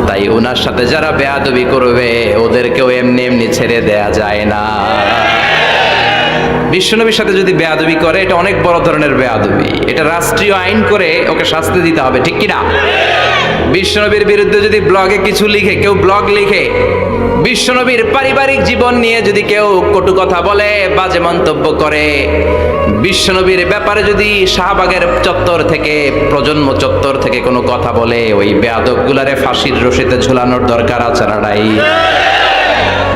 তাই উনার সাথে যারা বেয়াদবি করবে ওদেরকেও এমনি এমনি ছেড়ে দেয়া যায় না। বিশ্বনবীর সাথে যদি বেয়াদবি করে, এটা অনেক বড় ধরনের বেয়াদবি, এটা রাষ্ট্রীয় আইন করে ওকে শাস্তি দিতে হবে, ঠিক কিনা? বিশ্বনবীর বিরুদ্ধে যদি ব্লগে কিছু লিখে, কেউ ব্লগ লিখে, বিশ্বনবীর পারিবারিক জীবন নিয়ে যদি কেউ কটু কথা বলে, বাজে মন্তব্য করে, বিশ্বনবীর ব্যাপারে যদি শাহবাগের চত্বর থেকে, প্রজন্ম চত্বর থেকে কোনো কথা বলে, ওই বেয়াদবগুলারে ফাঁসির রশিতে ঝুলানোর দরকার আছে না নাই?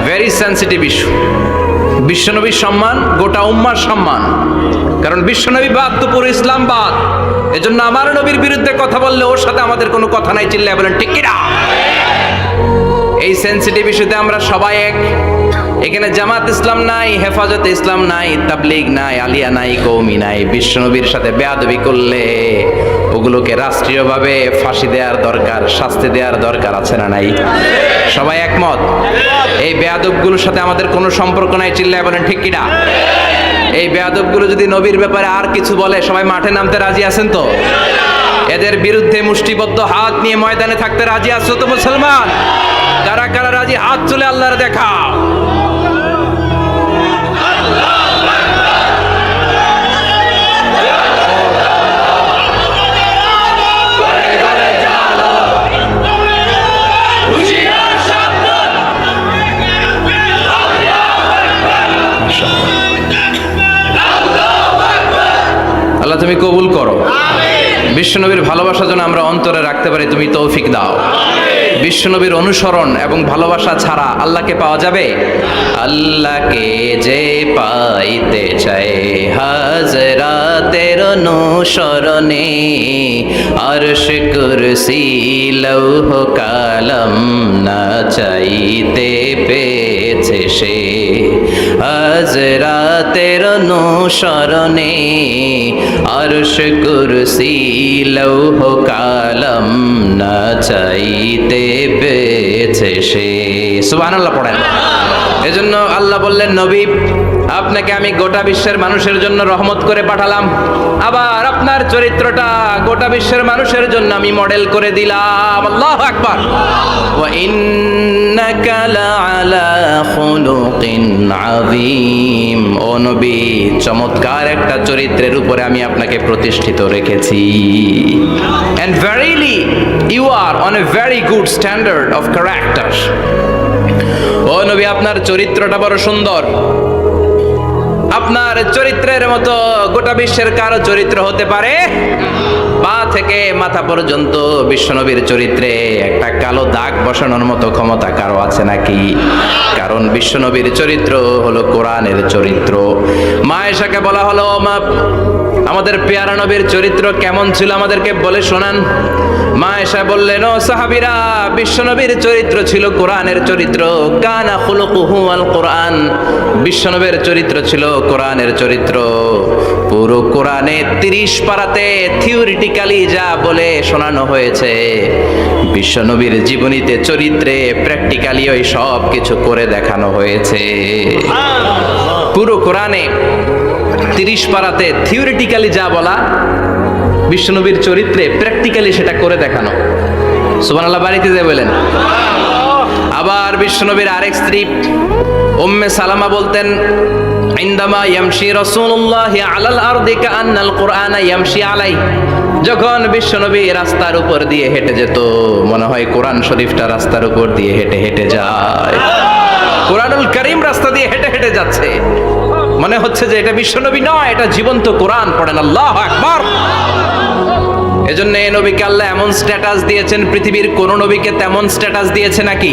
Very sensitive issue. বিশ্বনবীর সম্মান গোটা উম্মার সম্মান, কারণ বিশ্বনবী বাদ তো পুরো ইসলাম বাদ। এজন্য আমার নবীর বিরুদ্ধে কথা বললে ওর সাথে আমাদের কোনো কথা নাই। চিল্লায় বলেন ঠিক কিনা? এই সেনসিটিভ ইস্যুতে আমরা সবাই এক। এখানে জামাত ইসলাম নাই, হেফাজতে ইসলাম নাই, তাবলীগ নাই, আলিয়া নাই, কওমি নাই। বিশ্বনবীর সাথে বেয়াদবি করলে ওগুলোকে রাষ্ট্রীয়ভাবে ফাঁসি দেওয়ার দরকার, শাস্তি দেওয়ার দরকার আছে না নাই? সবাই একমত? এই বেয়াদবগুলোর সাথে আমাদের কোনো সম্পর্ক নাই। চিল্লায় বলেন ঠিক কিনা? এই বেয়াদবগুলো যদি নবীর ব্যাপারে আর কিছু বলে, সবাই মাঠে নামতে রাজি আছেন তো? এদের বিরুদ্ধে মুষ্টিবদ্ধ হাত নিয়ে ময়দানে থাকতে রাজি আছো তো মুসলমান? কারা কারা রাজি হাত তুলে আল্লাহর দেখাও। আল্লাহ তুমি কবুল করো। বিশ্বনবীর ভালোবাসা যেন আমরা অন্তরে রাখতে পারি, তুমি তৌফিক দাও। বিশ্বনবীর অনুসরণ এবং ভালোবাসা ছাড়া আল্লাহকে পাওয়া যাবে? আল্লাহকে যে পাইতে চায় হাজরাতের অনুসরণে, আরশ কুরসি লৌহ কালাম না চাইতে পেয়েছে সে। হাজরাতের অনুসরণে আরশ কুরসি লৌহ কালাম না চাইতে পেয়েছে সে। সুবহানাল্লাহ পড়েন। এজন্য আল্লাহ বললেন, নবী আপনাকে আমি গোটা বিশ্বের মানুষের জন্য রহমত করে পাঠালাম, আবার আপনার চরিত্রটা গোটা বিশ্বের মানুষের জন্য আমি মডেল করে দিলাম। আল্লাহু আকবার। ওয়া ইন্নাকা লাআলা খুলুকিন আযীম। ও নবী, চমৎকার একটা চরিত্রের উপরে আমি আপনাকে প্রতিষ্ঠিত রেখেছি। And verily you are on a very good standard of character. ও নবী, আপনার চরিত্রটা বড় সুন্দর। আপনার চরিত্রের মতো গোটা বিশ্বের কারো চরিত্র হতে পারে? পা থেকে মাথা পর্যন্ত বিশ্বনবীর চরিত্রে একটা কালো দাগ বসানোর মতো ক্ষমতা কারো আছে নাকি? কারণ বিশ্বনবীর চরিত্র হলো কোরআনের চরিত্র। মা আয়েশাকে বলা হলো, মা আমাদের পেয়ারা নবীর চরিত্র কেমন ছিল আমাদেরকে বলে শোনান। মা আয়েশা বললেন, ও সাহাবীরা, বিশ্বনবীর চরিত্র ছিল কোরআনের চরিত্র। কানা খুলুকুহু আল কোরআন। বিশ্বনবীর চরিত্র ছিল কোরআনের চরিত্র। পুরো কোরআনে 30 পারাতে থিওরিটিক্যালি যা বলে শোনানো হয়েছে, বিশ্বনবীর জীবনীতে চরিত্রে প্র্যাকটিক্যালি ওই সব কিছু করে দেখানো হয়েছে। পুরো কোরআনে 30 পারাতে থিওরিটিক্যালি যা বলা, বিশ্বনবীর চরিত্রে প্র্যাকটিক্যালি সেটা করে দেখানো। সুবহানাল্লাহ বাড়িতে যে বলেন। আবার বিশ্বনবীর আরেক স্ত্রী উম্মে সালামা বলতেন, ইনদামা ইয়ামশি রাসূলুল্লাহি আলাল আরদি কাআন্নাল কুরআনা ইয়ামশি আলাই। যখন বিশ্বনবী রাস্তার উপর দিয়ে হেঁটে যেত, মনে হয় কোরআন শরীফটা রাস্তার উপর দিয়ে হেঁটে হেঁটে যায়। কোরআনুল কারীম রাস্তা দিয়ে হেঁটে হেঁটে যাচ্ছে, মনে হচ্ছে যে এটা বিশ্বনবী নয়, এটা জীবন্ত কোরআন। পড়েন আল্লাহু আকবার। এজন্য এই নবীকে আল্লাহ এমন স্ট্যাটাস দিয়েছেন, পৃথিবীর কোন নবীকে তেমন স্ট্যাটাস দিয়েছে নাকি?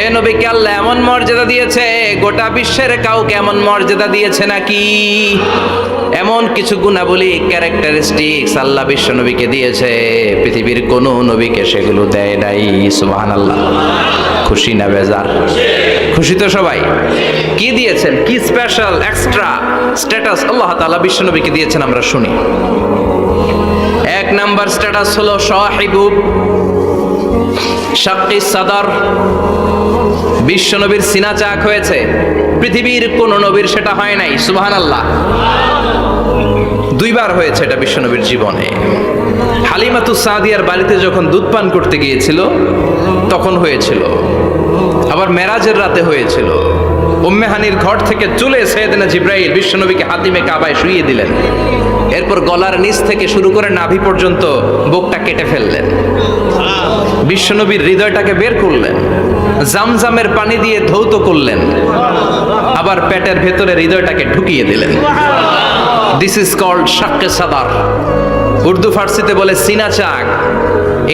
এই নবীকে আল্লাহ এমন মর্যাদা দিয়েছে, গোটা বিশ্বের কাউকে এমন মর্যাদা দিয়েছে নাকি? এমন কিছু গুণাবলী, ক্যারেক্টারিস্টিক্স আল্লাহ বিশ্ব নবীকে দিয়েছে, পৃথিবীর কোন নবীকে সেগুলো দেয় নাই। সুবহানাল্লাহ। খুশি না বেজার? খুশি তো সবাই? কি দিয়েছেন, কি স্পেশাল এক্সট্রা স্ট্যাটাস আল্লাহ তাআলা বিশ্ব নবীকে দিয়েছেন আমরা শুনি। এক নাম্বার স্ট্যাটাস হলো সাহিবু শাক্কি সাদর। বিশ্ব নবীর সিনা চাক হয়েছে, পৃথিবীর কোন নবীর সেটা হয় নাই। সুবহানাল্লাহ। 2 বার হয়েছে এটা বিশ্ব নবীর জীবনে। হালিমাতুস সাদিয়ার বাড়িতে যখন দুধ পান করতে গিয়েছিল তখন হয়েছিল, আবার মেরাজের রাতে হয়েছিল। উম্মে হানির ঘর থেকে চলে সাইয়েদনা জিবরাইল বিশ্বনবীকে হাতিমে কাবায় শুইয়ে দিলেন। এরপর গলার নিচ থেকে শুরু করে নাভি পর্যন্ত বুকটা কেটে ফেললেন, বিশ্বনবীর হৃদয়টাকে বের করলেন, জামজামের পানি দিয়ে ধৌত করলেন, আবার পেটের ভেতরে হৃদয়টাকে ঢুকিয়ে দিলেন। দিস ইজ কল্ড শাক্কে সাদার। উর্দু ফার্সিতে বলে সিনা চাক,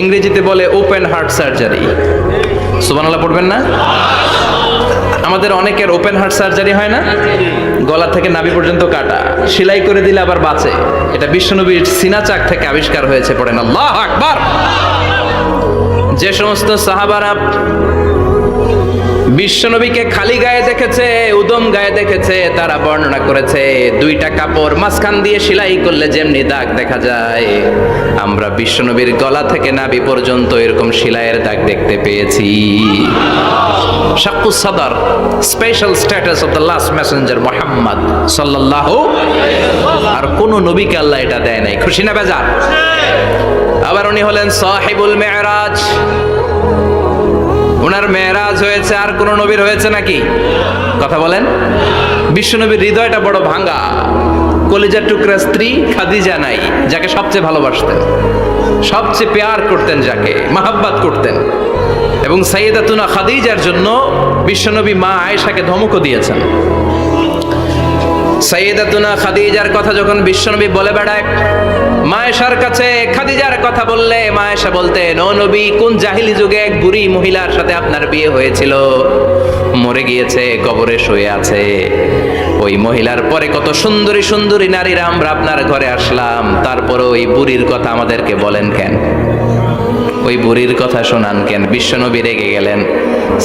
ইংরেজিতে বলে ওপেন হার্ট সার্জারি। সুবহানাল্লাহ পড়বেন না? আমাদের অনেকের ওপেন হার্ট সার্জারি হয় না, গলা থেকে নাভি পর্যন্ত কাটা, সেলাই করে দিলে আবার বাঁচে। এটা বিশ্বনবীর সিনা চাক থেকে আবিষ্কার হয়েছে। পড়েন আল্লাহু আকবার। যে সমস্ত সাহাবারা বিশ্বনবীকে খালি গায়ে দেখেছে, উদম গায়ে দেখেছে, তারা বর্ণনা করেছে দুইটা কাপড় মাঝখান দিয়ে সেলাই করলে যেমনি দাগ দেখা যায়, আমরা বিশ্বনবীর গলা থেকে নাভি পর্যন্ত এরকম সেলাইয়ের দাগ দেখতে পেয়েছি। শাক্কুস সাদর, special status of the last Messenger Muhammad সাল্লাল্লাহু, আর কোন নবীকে আল্লাহ এটা দেয় নাই। খুশি না বেজার? আবার উনি হলেন সাহিবুল মেরাজ, ওনার মেরাজ হয়েছে, আর কোন নবীর হয়েছে নাকি? কথা বলেন। বিশ্বনবীর হৃদয়টা বড় ভাঙা, কলিজার টুকরা স্ত্রী খাদিজা নাই, যাকে সবচেয়ে ভালোবাসতেন, সবচেয়ে প্যার করতেন, যাকে মাহাব্বাত করতেন। এবং সাইয়েদাতুনা খাদিজার জন্য বিশ্বনবী মা আয়েশাকে ধমকও দিয়েছেন। সাইয়েদাতুনা খাদিজার কথা যখন বিশ্বনবী বলে বেড়ায় মা আয়েশার কাছে, খাদিজার কথা বললে মা আয়েশা বলতেন, ও নবী, কোন জাহিলি যুগে এক বুড়ি মহিলার সাথে আপনার বিয়ে হয়েছিল, মরে গিয়েছে, কবরে শুয়ে আছে। ওই মহিলার পরে কত সুন্দরী সুন্দরী নারীরা আমরা আপনার ঘরে আসলাম, তারপরে ওই বুড়ির কথা আমাদেরকে বলেন কেন? ওই বুড়ির কথা শোনান কেন? বিশ্বনবী রেগে গেলেন।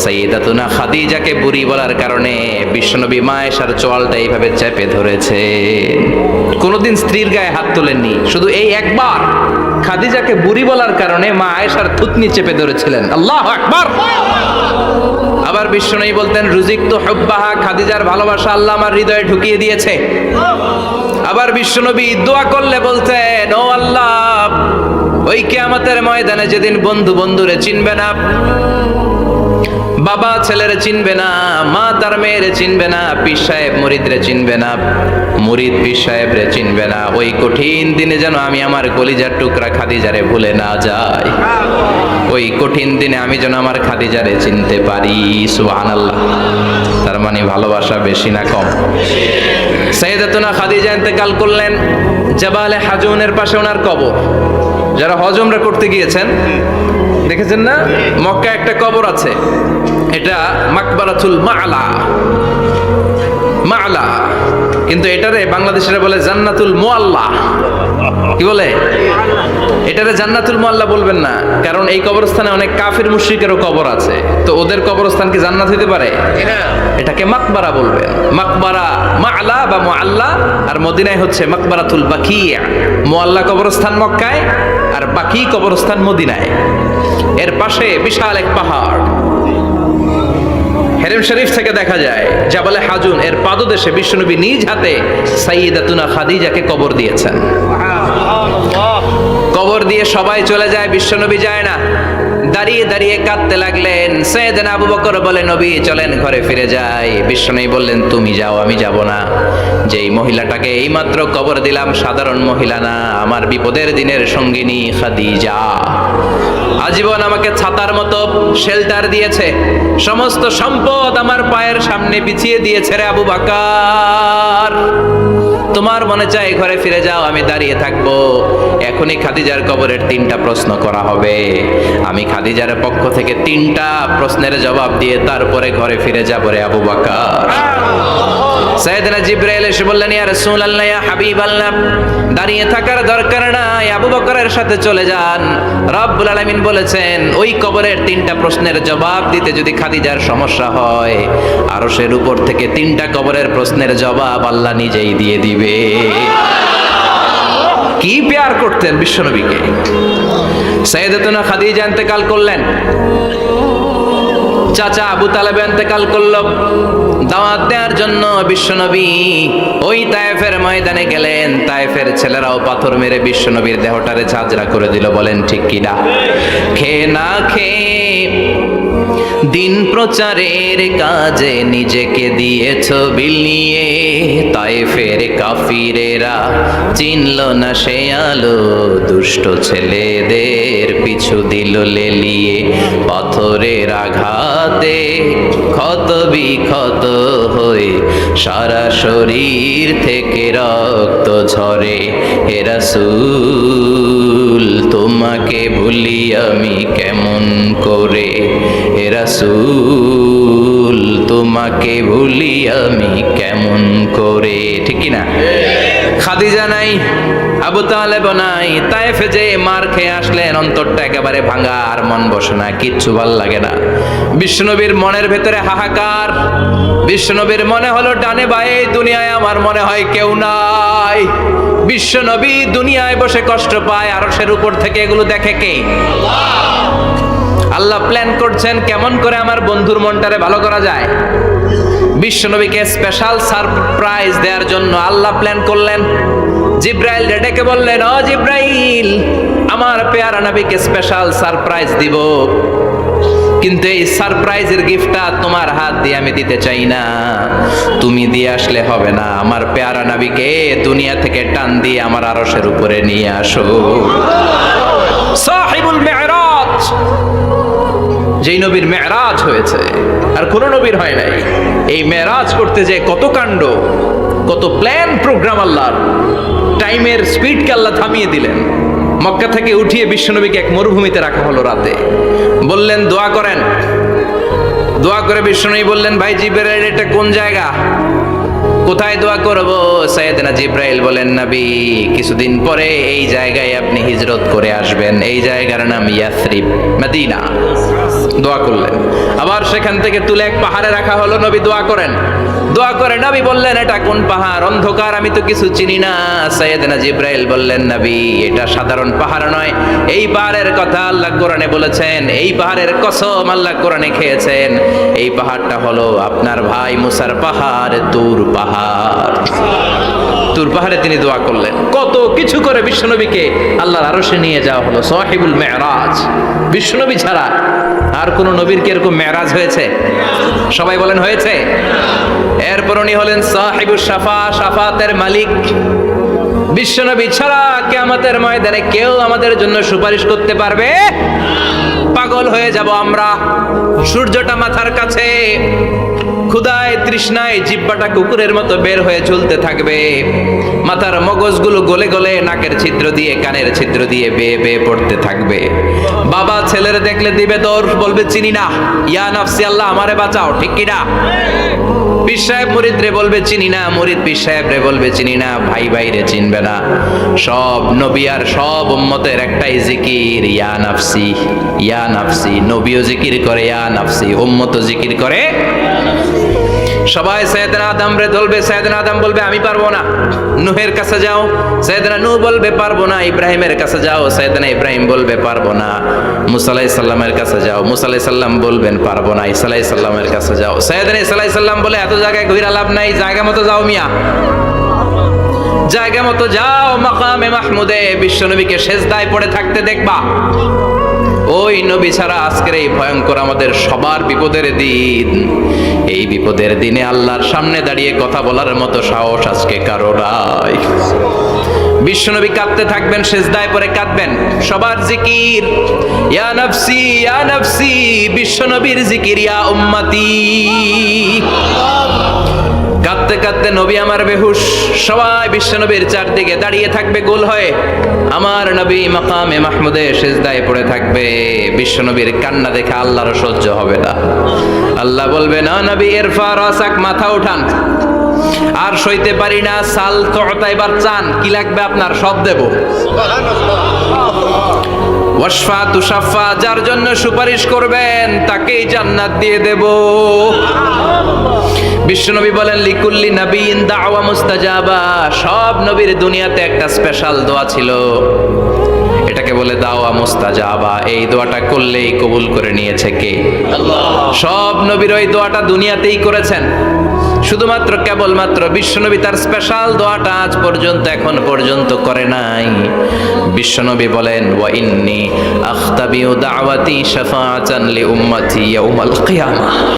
সাইয়েদাতুনা খাদিজাকে বুড়ি বলার কারণে বিশ্বনবী মা আয়েশার চোয়ালটা এইভাবে চেপে ধরেছে। কোনোদিন স্ত্রীর গায়ে হাত তোলেননি, শুধু এই একবার খাদিজাকে বুড়ি বলার কারণে মা আয়েশার থুতনি চেপে ধরেছিলেন। আল্লাহু আকবার। আবার বিশ্বনবী বলতেন, রুজিকতু হুব্বাহা, খাদিজার ভালোবাসা আল্লাহ আমার হৃদয়ে ঢুকিয়ে দিয়েছে। আবার বিশ্বনবী দোয়া করলে বলতেন, ও আল্লাহ, ওই কিয়ামতের ময়দানে যেদিন বন্ধু বন্ধুরে চিনবে না, বাবা ছেলেরে চিনবে না, মা তার মেয়েরে চিনবে না, পীর সাহেব মুরিদরে চিনবে না, মুরিদ পীর সাহেবরে চিনবে না, ওই কঠিন দিনে যেন আমি আমার কলিজার টুকরা খাদিজারে ভুলে না যাই। ওই কঠিন দিনে আমি যেন আমার খাদিজারে চিনতে পারি। সুবহানাল্লাহ। তার মানে ভালোবাসা বেশি না কম? সাইয়েদাতুনা খাদিজা ইন্তেকাল করলেন, জাবালে হাজুনের পাশে ওনার কবর। যারা হজ উমরা করতে গিয়েছেন দেখেছেন না, মক্কা একটা কবর আছে, এটা মাকবারাতুল মা'লা, মা'লা, কিন্তু এটারে বাংলাদেশিরা বলে জান্নাতুল মুআল্লা। কি বলে? এটারে জান্নাতুল মুআল্লা বলবেন না, কারণ এই কবরস্থানে অনেক কাফির মুশরিকেরও কবর আছে, তো ওদের কবরস্থান কি জান্নাত হইতে পারে? এটাকে মাকবারা বলবেন। মাকবারা মা'লা বা মুআল্লা, আর মদিনায় হচ্ছে মাকবারাতুল বাকিয়া। মুআল্লা কবরস্থান মক্কায়, আর বাকি কবরস্থান মদিনায়। এর পাশে বিশাল এক পাহাড়, হেরেম শরীফ থেকে দেখা যায় জাবালে হাজুন, এর পাদদেশে বিশ্বনবী নিজ হাতে সাইয়েদাতুনা খাদিজাকে কবর দিয়েছেন। কবর দিয়ে সবাই চলে যায়, বিশ্বনবী যায় না। দাঁড়িয়ে দাঁড়িয়ে কাঁদতে লাগলেন। সাইয়েদনা আবু বকর বলে, নবী চলেন ঘরে ফিরে যাই। বিশ্বনবী বললেন, তুমি যাও, আমি যাব না। যেই মহিলাটাকে এইমাত্র কবর দিলাম সাধারণ মহিলা না, আমার বিপদের দিনের সঙ্গিনী খাদিজা। আজীবন আমাকে ছাতার মতো শেল্টার দিয়েছে, সমস্ত সম্পদ আমার পায়ের সামনে বিছিয়ে দিয়েছে রে আবু বকর। তোমার মনে চাই ঘরে ফিরে যাও, আমি দাঁড়িয়ে থাকবো। এখনই খাদিজার কবরের 3টা প্রশ্ন করা হবে। আমি খাদিজার পক্ষ থেকে 3টা প্রশ্নের জবাব দিয়ে তারপরে ঘরে ফিরে যাবো রে আবু বকর। সাইয়েদনা জিবরাইল এসে বললেন, ইয়া রাসূলুল্লাহ, ইয়া হাবিবাল্লাহ, দাঁড়িয়ে থাকার দরকার নাই, আবু বকরের সাথে চলে যান। রব্বুল আলামিন বলেছেন, ওই কবরের 3টা প্রশ্নের জবাব দিতে যদি খাদিজার সমস্যা হয়, আরশের উপর থেকে 3টা কবরের প্রশ্নের জবাব আল্লাহ নিজেই দিয়ে দিবে। কি প্যার করতেন বিশ্বনবীকে। সাইয়েদাতুনা খাদিজা ইন্তেকাল করলেন, চাচা আবু তালেব ইন্তেকাল করল। দাওয়াত দেওয়ার জন্য বিশ্বনবী ওই তায়েফের ময়দানে গেলেন। তায়েফের ছেলেরাও পাথর মেরে বিশ্বনবীর দেহটারে ঝাঁঝরা করে দিল। বলেন ঠিক কিনা? খেয়ে না খেয়ে দিন প্রচারের কাজে নিজেকে দিয়েছ বিলিয়ে, তায়েফের কাফিরেরা চিনল না সে আলো, দুষ্ট ছেলেদের পিছু দিল লেলিয়ে। পাথরের আঘাতে ক্ষত বিক্ষত হয়ে সারা শরীর থেকে রক্ত ঝরে। হে রাসূল, তোমাকে ভুলি আমি কেমন করে? হে রাসূল, তোমাকে ভুলি আমি কেমন করে? ঠিক কি না? খাদিজা নাই, আবু তালেব নাই, তায়েফে যে মার খেয়ে আসলেন, অন্তরটা একেবারে ভাঙা, আর মন বসে না, কিচ্ছু ভাল লাগে না। বিশ্বনবীর মনের ভেতরে হাহাকার। বিশ্বনবীর মনে হলো ডানে বায়ে দুনিয়ায় আমার মনে হয় কেউ নাই। বিশ্বনবী দুনিয়ায় বসে কষ্ট পায়, আরশের উপর থেকে এগুলো দেখে কে? আল্লাহ প্ল্যান করছেন কেমন করে আমার বন্ধুর মনটারে ভালো করা যায়। বিশ্বনবীকে স্পেশাল সারপ্রাইজ দেওয়ার জন্য আল্লাহ প্ল্যান করলেন। জিব্রাইল ডেকে বললেন, ও জিব্রাইল, আমার পেয়ারা নবীকে স্পেশাল সারপ্রাইজ দিব, কিন্তু এই সারপ্রাইজের গিফটটা তোমার হাত দিয়ে আমি দিতে চাই না, তুমি দিয়ে আসলে হবে না। আমার পেয়ারা নবীকে দুনিয়া থেকে টান দিয়ে আমার আরশের উপরে নিয়ে আসো। সাহিবুল মেরাজ, যেই নবীর মেরাজ হয়েছে আর কোন নবীর হয় নাই। এই মেরাজ করতে যে কত কাণ্ড, কত প্ল্যান প্রোগ্রাম আল্লাহর। টাইমের স্পিডকে আল্লাহ থামিয়ে দিলেন। মক্কা থেকে উঠিয়ে বিশ্বনবীকে এক মরুভূমিতে রাখা হলো রাতে। বললেন দোয়া করেন। দোয়া করে বিশ্বনবী বললেন, ভাই জিবরাইল, এটা কোন জায়গা, কোথায় দোয়া করব? সাইয়েদনা জিব্রাইল বলেন, নবী, কিছুদিন পরে এই জায়গায় আপনি হিজরত করে আসবেন, এই জায়গার নাম ইয়াসরিব, মদিনা। দোয়া করলেন। আবার সেখান থেকে তুলে এক পাহাড়ে রাখা হলো, নবী দোয়া করেন। দোয়া করে নবী বললেন, এটা কোন পাহাড়? অন্ধকার, আমি তো কিছু চিনি না। সাইয়েদনা জিব্রাইল বললেন, নবী, এটা সাধারণ পাহাড় নয়, এই পাহাড়ের কথা আল্লাহ কোরআনে বলেছেন, এই পাহাড়ের কসম আল্লাহ কোরআনে খেয়েছেন। এই পাহাড়টা হলো আপনার ভাই মুসার পাহাড়, তুর পাহাড়। তুর পাহাড়ে তিনি দোয়া করলেন। কত কিছু করে বিশ্বনবীকে আল্লাহর আরশে নিয়ে যাওয়া হলো। সাহিবুল মেরাজ। বিশ্বনবী ছাড়া আর কোন নবীর কি এরকম মেরাজ হয়েছে? সবাই বলেন হয়েছে। এরপর উনি হলেন সাহিবুস শাফা, শাফাতের মালিক। বিশ্বনবী ছাড়া কিয়ামতের ময়দানে কেউ আমাদের জন্য সুপারিশ করতে পারবে? পাগল হয়ে যাব আমরা। সূর্যটা মাথার কাছে, ক্ষুধায় তৃষ্ণায় জিহ্বাটা কুকুরের মতো বের হয়ে ঝুলতে থাকবে। মাথার মগজগুলো গলে গলে নাকের ছিদ্র দিয়ে, কানের ছিদ্র দিয়ে বেয়ে বেয়ে পড়তে থাকবে। বাবা ছেলের দেখলে দিবে দৌড়, বলবে চিনি না, ইয়া নাফসি, আল্লাহ আমারে বাঁচাও, ঠিক কি না? পীর সাহেব মুরিদ রে বলবে চিনি না, মুরিদ পীর সাহেব রে বলবে চিনি না, ভাই ভাই রে চিনবে না। সব নবী আর সব উম্মতের একটাই জিকির, ইয়া নাফসি, ইয়া নাফসি। নবীও জিকির করে ইয়া নাফসি, উম্মতও জিকির করে। সবাই সাইয়েদনা আদম রে ধরবে, সাইয়েদনা আদম বলবে আমি পারবো না। নূহের কাছে যাও, সাইয়েদনা নূহ বলবে পারবো না। ইব্রাহিমের কাছে যাও, সাইয়েদনা ইব্রাহিম বলবে পারবো না। মুসা আলাইহিস সালামের কাছে যাও, মুসা আলাইহিস সালাম বলবেন পারবো না। ঈসা আলাইহিস সালামের কাছে যাও, সাইয়েদনা ঈসা আলাইহিস সালাম বলে এত জায়গায় ঘুরে লাভ নাই, জায়গা মতো যাও মিয়া, জায়গা মতো যাও মাকামে মাহমুদে। বিশ্বনবীকে সেজদায় পড়ে থাকতে দেখবা। ওই নবী ছাড়া আজকের এই ভয়ঙ্কর আমাদের সবার বিপদের দিন। এই বিপদের দিনে আল্লাহর সামনে দাঁড়িয়ে কথা বলার মতো সাহস আজকে কারো নাই। বিশ্বনবী কাঁদতে থাকবেন, সেজদায় পড়ে কাঁদবেন। সবার জিকির ইয়া নাফসি, ইয়া নাফসি। বিশ্বনবীর জিকির ইয়া উম্মতি। কাঁদতে কাঁদতে নবী আমার বেহুশ। সবাই বিশ্বনবীর চারদিকে দাঁড়িয়ে থাকবে গোল হয়ে। আমার নবী মাকামে মাহমুদে সেজদায় পড়ে থাকবে। বিশ্বনবীর কান্না দেখে আল্লাহর সহ্য হবে না। আল্লাহ বলবে, না নবী, ইরফা রাসাক, মাথা উঠান, আর সইতে পারি না। সাল তোতা, এবার চান, কি লাগবে আপনার, সব দেব। ওয়াশফা তুশাফা, যার জন্য সুপারিশ করবেন তাকেই জান্নাত দিয়ে দেব। বিশ্বনবী বলেন, লিকুল্লি নবীন দাওয়া মুস্তাজাবা। সব নবীর দুনিয়াতে একটা স্পেশাল দোয়া ছিল, এটাকে বলে দাওয়া মুস্তাজাবা। এই দোয়াটা করলেই কবুল করে নিয়েছে কে? আল্লাহ। সব নবীর ওই দোয়াটা দুনিয়াতেই করেছেন। শুধুমাত্র কেবলমাত্র বিশ্বনবী তার স্পেশাল দোয়াটা আজ পর্যন্ত, এখন পর্যন্ত করে নাই। বিশ্বনবী বলেন, ওয়া ইন্নী আখতাবিউ দাওয়াতি শাফাআতান লি উম্মতি ইয়াউমাল কিয়ামা।